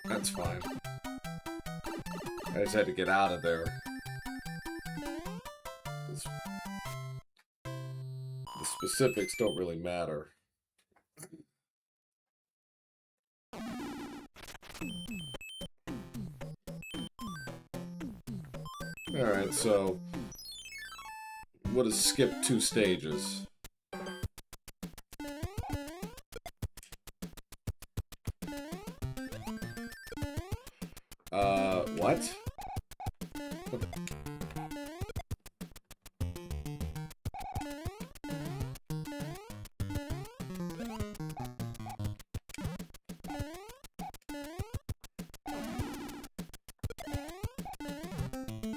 That's fine. I just had to get out of there. The specifics don't really matter. Alright, so... what is skip 2 stages? What?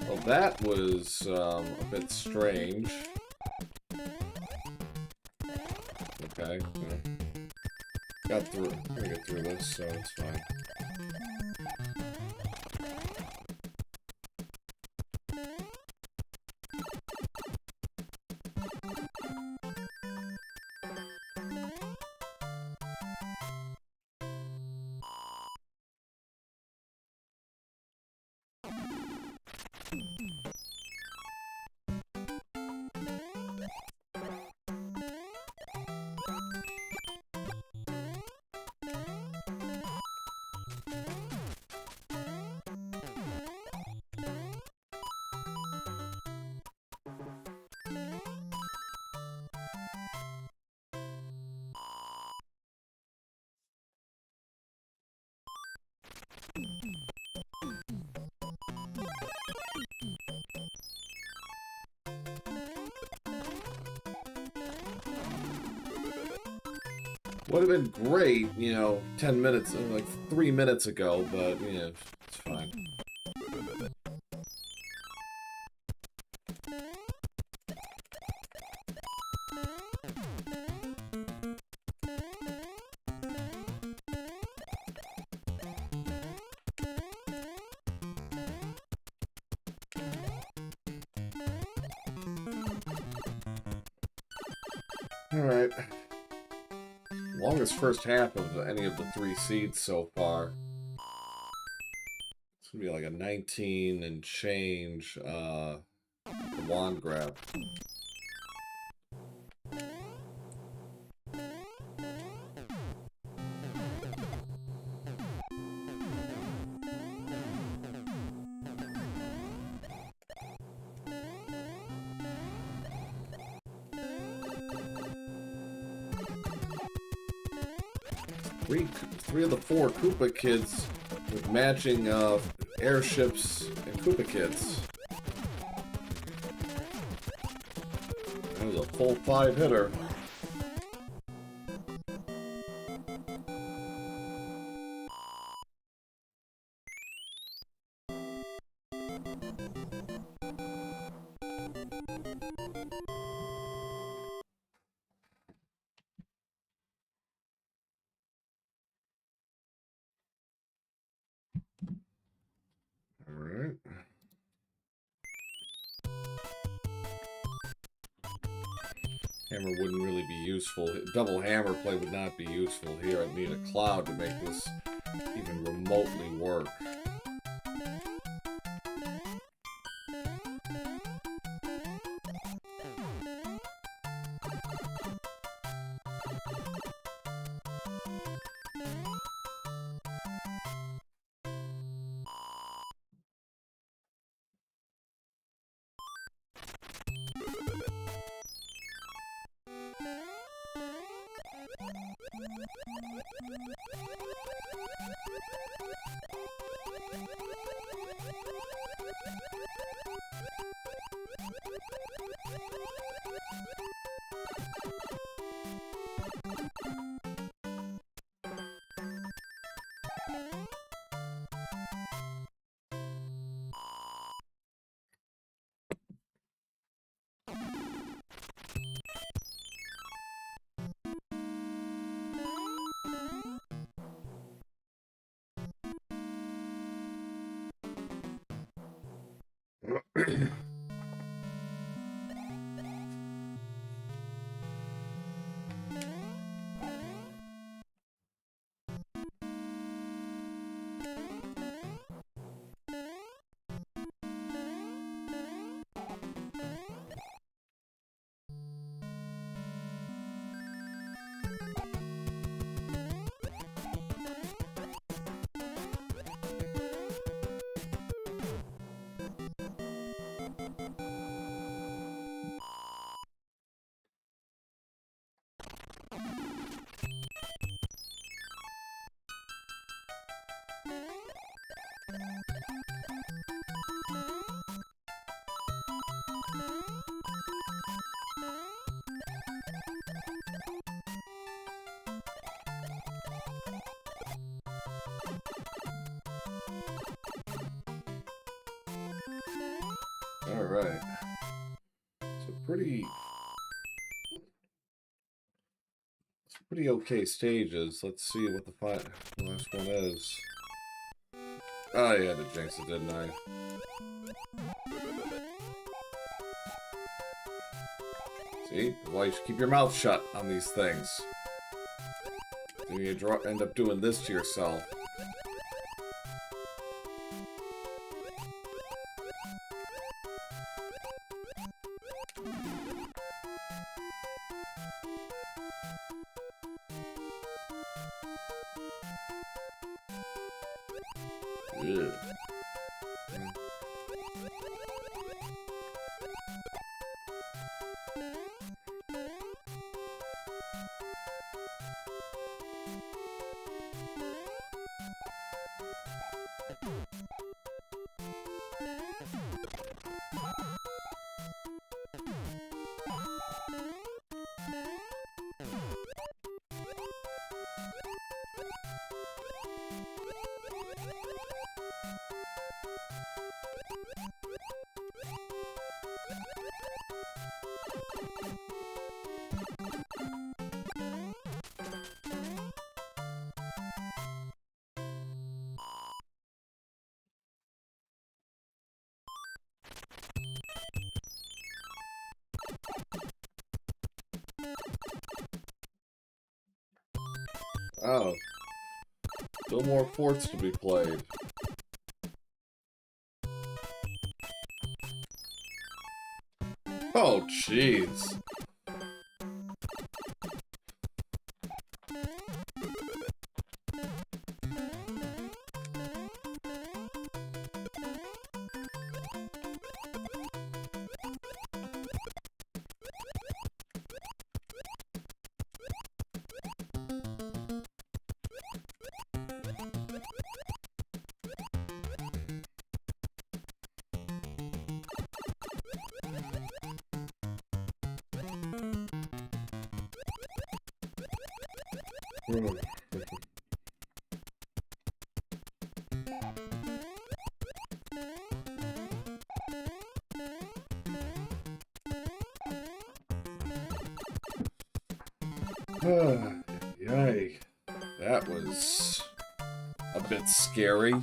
Well, that was a bit strange. Okay, yeah. Got through. I'm gonna get through this, so it's fine. Would have been great, you know, 10 minutes, like 3 minutes ago, but, yeah, it's fine. Alright. Longest first half of any of the 3 seeds so far. It's gonna be like a 19 and change wand grab. Three of the four Koopa kids with matching airships and Koopa kits. That was a full 5-hitter. Alright. Hammer wouldn't really be useful. Double hammer play would not be useful here. I'd need a cloud to make this even remotely work. Alright. So pretty okay stages. Let's see what the last one is. Oh, I had to jinx it, didn't I? See? Why you should keep your mouth shut on these things. Then you end up doing this to yourself. Ugh. Oh. Still more forts to be played. Oh, jeez. Yay. That was a bit scary.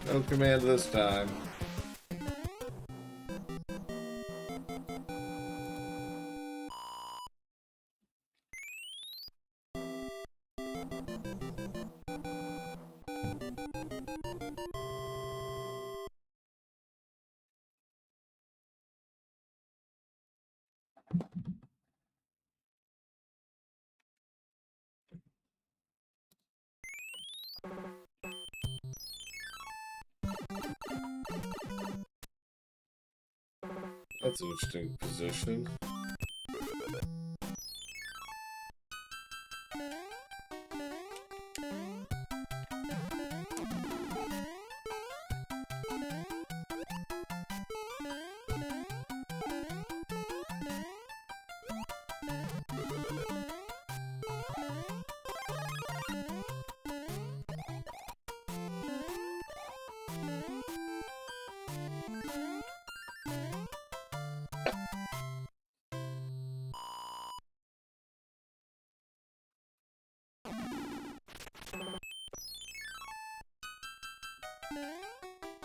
No command this time. That's an interesting position.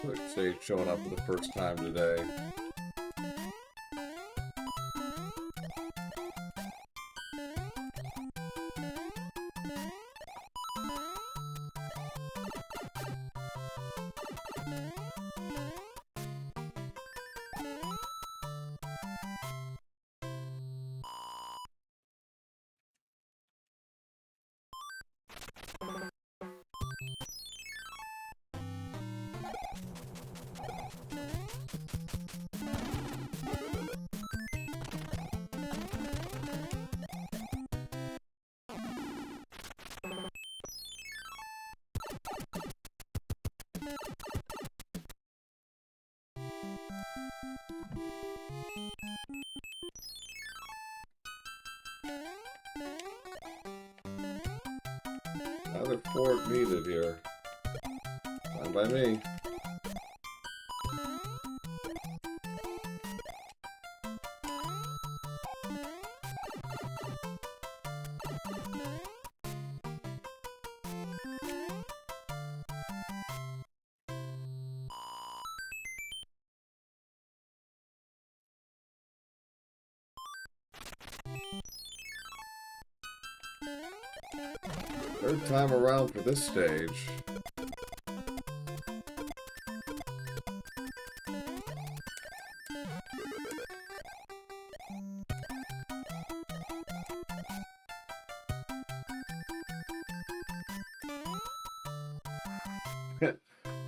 Like say showing up for the first time today. Another fort needed here. Fine by me. Third time around for this stage.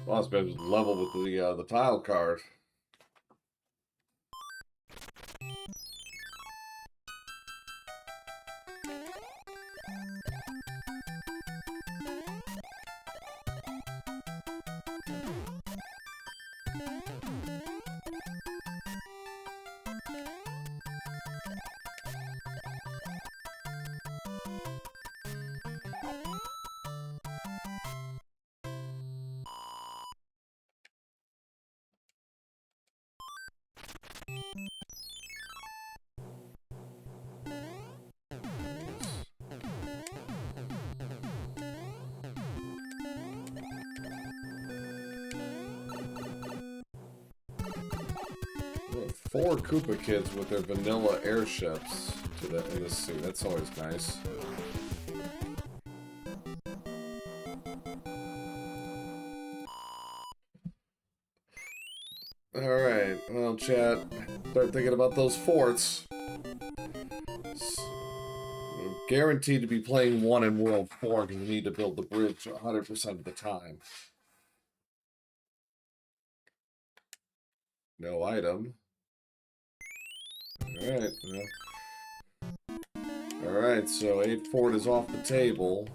Well, it's been level with the tile card. Four Koopa kids with their vanilla airships in this suit. That's always nice. Alright, well, chat, start thinking about those forts. I'm guaranteed to be playing one in World 4 because we need to build the bridge 100% of the time. No item. Alright, well. Alright, so 8 fort is off the table.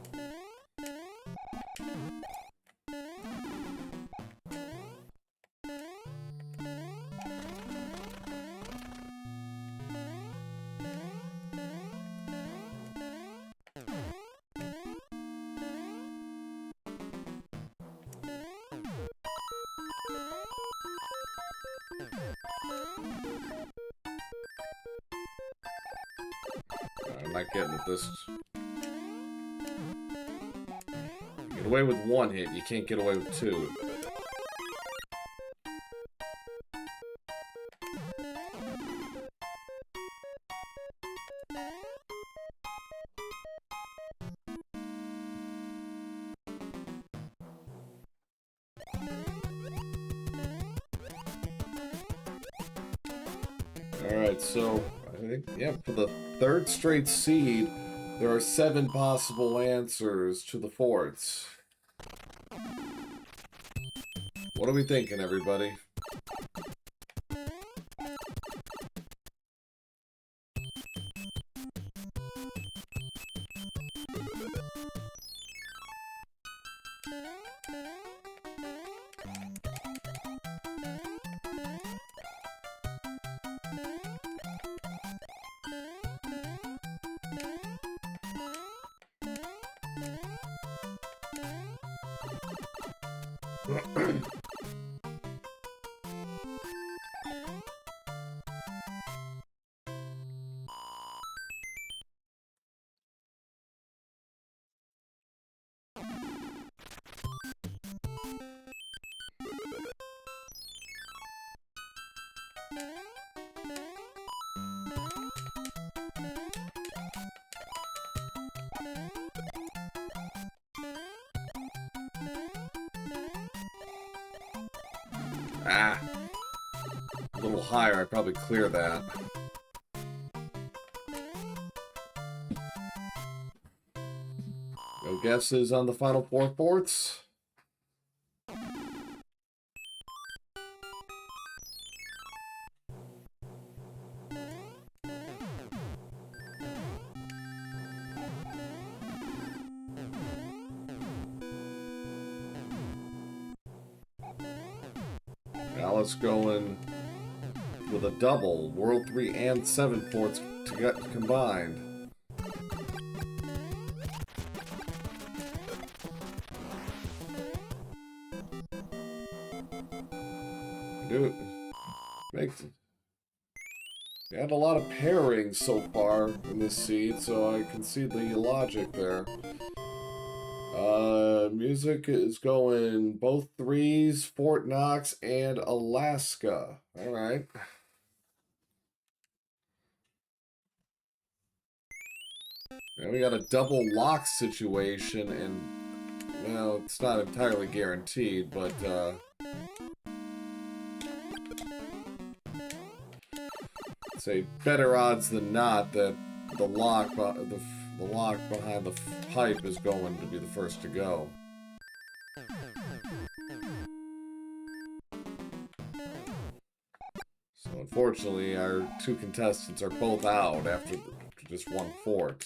I'm not getting at this. Get away with one hit, you can't get away with two. Alright, so I think, yeah, for the third straight seed, there are 7 possible answers to the forts. What are we thinking, everybody? Ah, a little higher, I'd probably clear that. No guesses on the final 4 forts? Now let's go in with a double. World 3 and 7 forts to get combined. Dude, makes it. We have a lot of pairings so far in this seed, so I can see the logic there. Music is going both 3s, Fort Knox, and Alaska. All right. And we got a double lock situation, and, well, it's not entirely guaranteed, but, say better odds than not that the lock behind the pipe is going to be the first to go. So unfortunately, our two contestants are both out after just one fort.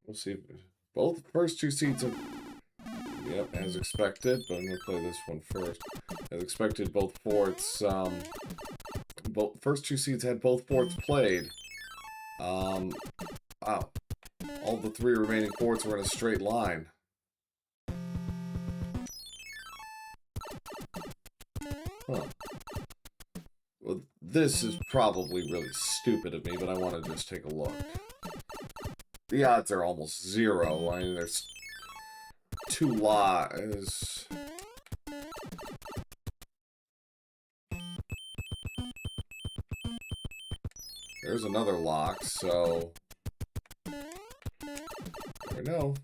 We'll see. Both first two seeds are... Yep, as expected, but I'm going to play this one first. As expected, both forts, both first two seeds had both forts played. Wow. All the three remaining forts were in a straight line. Huh. Well, this is probably really stupid of me, but I want to just take a look. The odds are almost zero. I mean, there's two lies. There's another lock, so... Never know.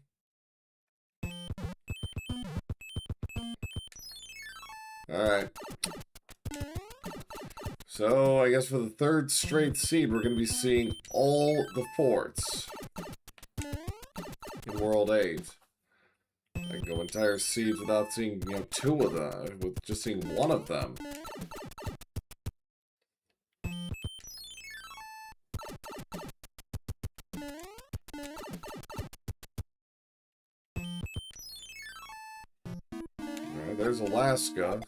Alright. So, I guess for the third straight seed, we're going to be seeing all the forts in World 8. I can go entire seeds without seeing, you know, two of them, with just seeing one of them. Alright, there's Alaska.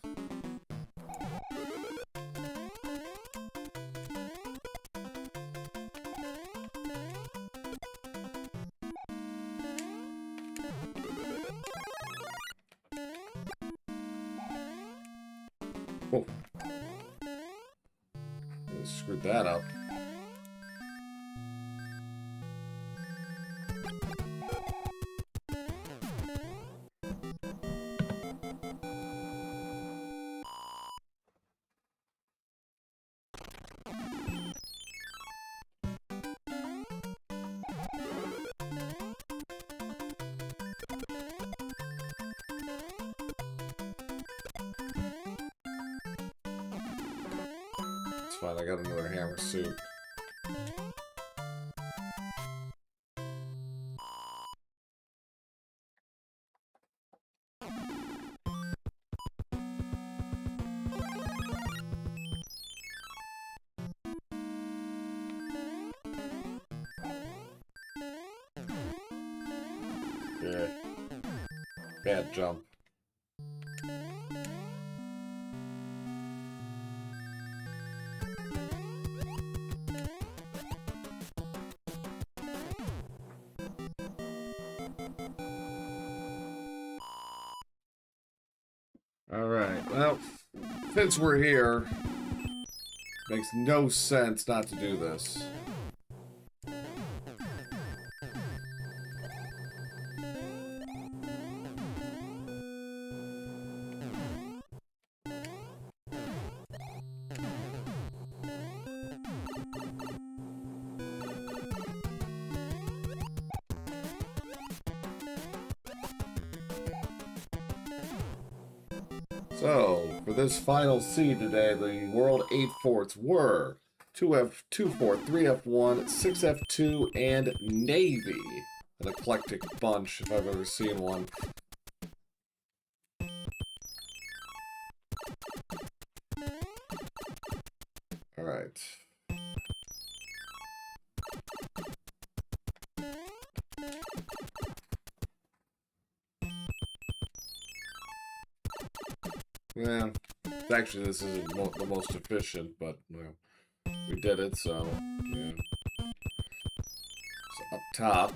Oh. I screwed that up. Fine, I got another hammer suit. Yeah. Bad jump. Alright, well, since we're here, makes no sense not to do this. So, for this final seed today, the World 8 forts were 2F24, 3F1, 6F2, and Navy. An eclectic bunch, if I've ever seen one. Alright. Yeah, actually this isn't the most efficient, but well, we did it, so yeah. So up top.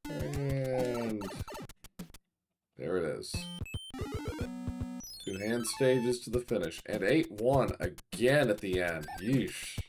And there it is. 2 hand stages to the finish. And 8-1 again at the end. Yeesh.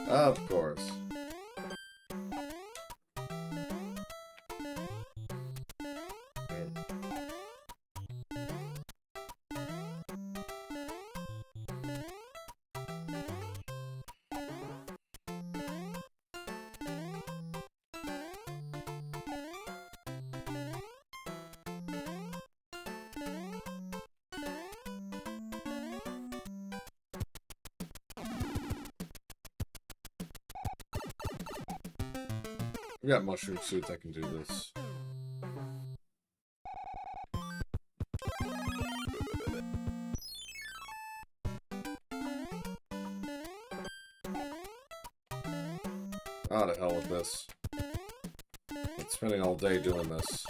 Of course. We got mushroom suits, I can do this. Oh, to hell with this. I'm spending all day doing this.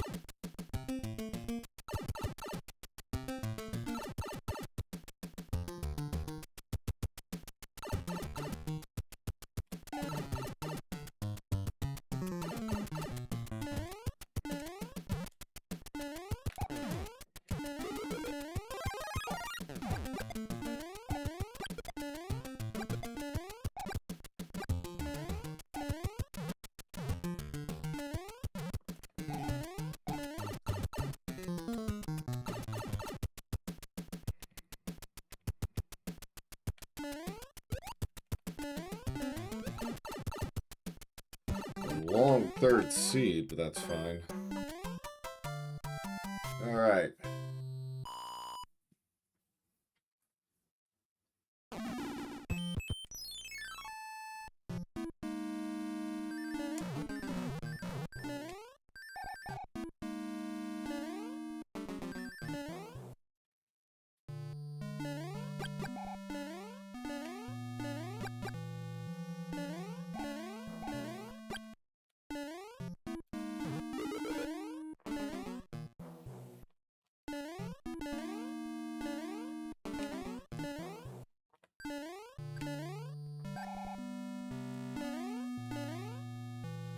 Long third seed, but that's fine. Alright.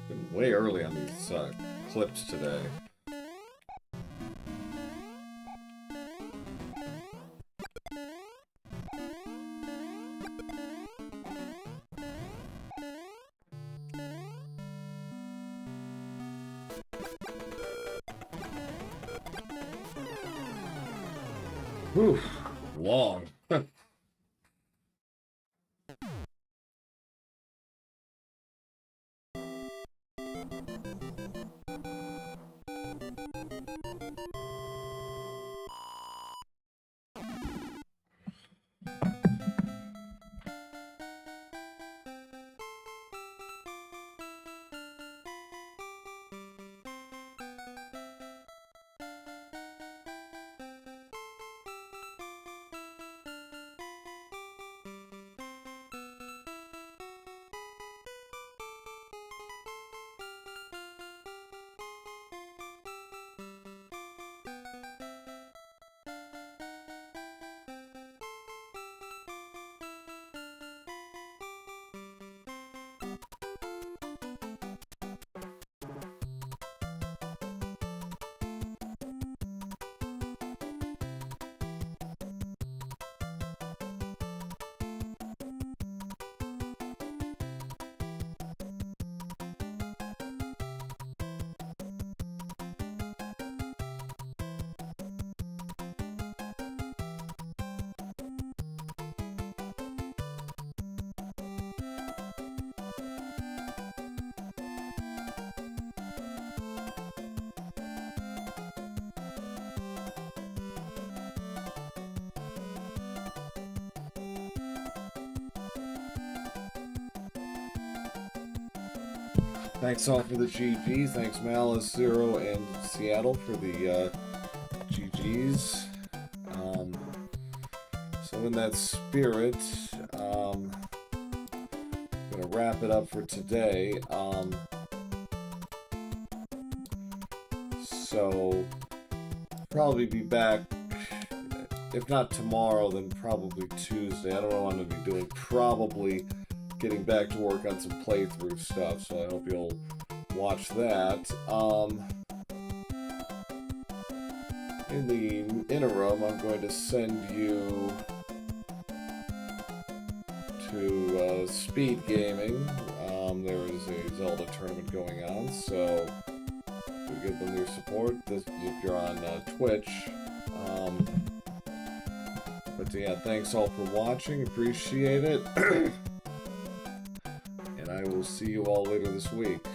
Been way early on these clips today. Whew, long. Thanks all for the GGs. Thanks Malice, Zero, and Seattle for the GGs. So in that spirit, I'm going to wrap it up for today. So probably be back, if not tomorrow, then probably Tuesday. I don't know what I'm going to be doing. Probably getting back to work on some playthrough stuff, so I hope you'll watch that. In the interim, I'm going to send you to to SpeedGaming. There is a Zelda tournament going on, so we give them your support. This if you're on Twitch. But yeah, thanks all for watching. Appreciate it. And I will see you all later this week.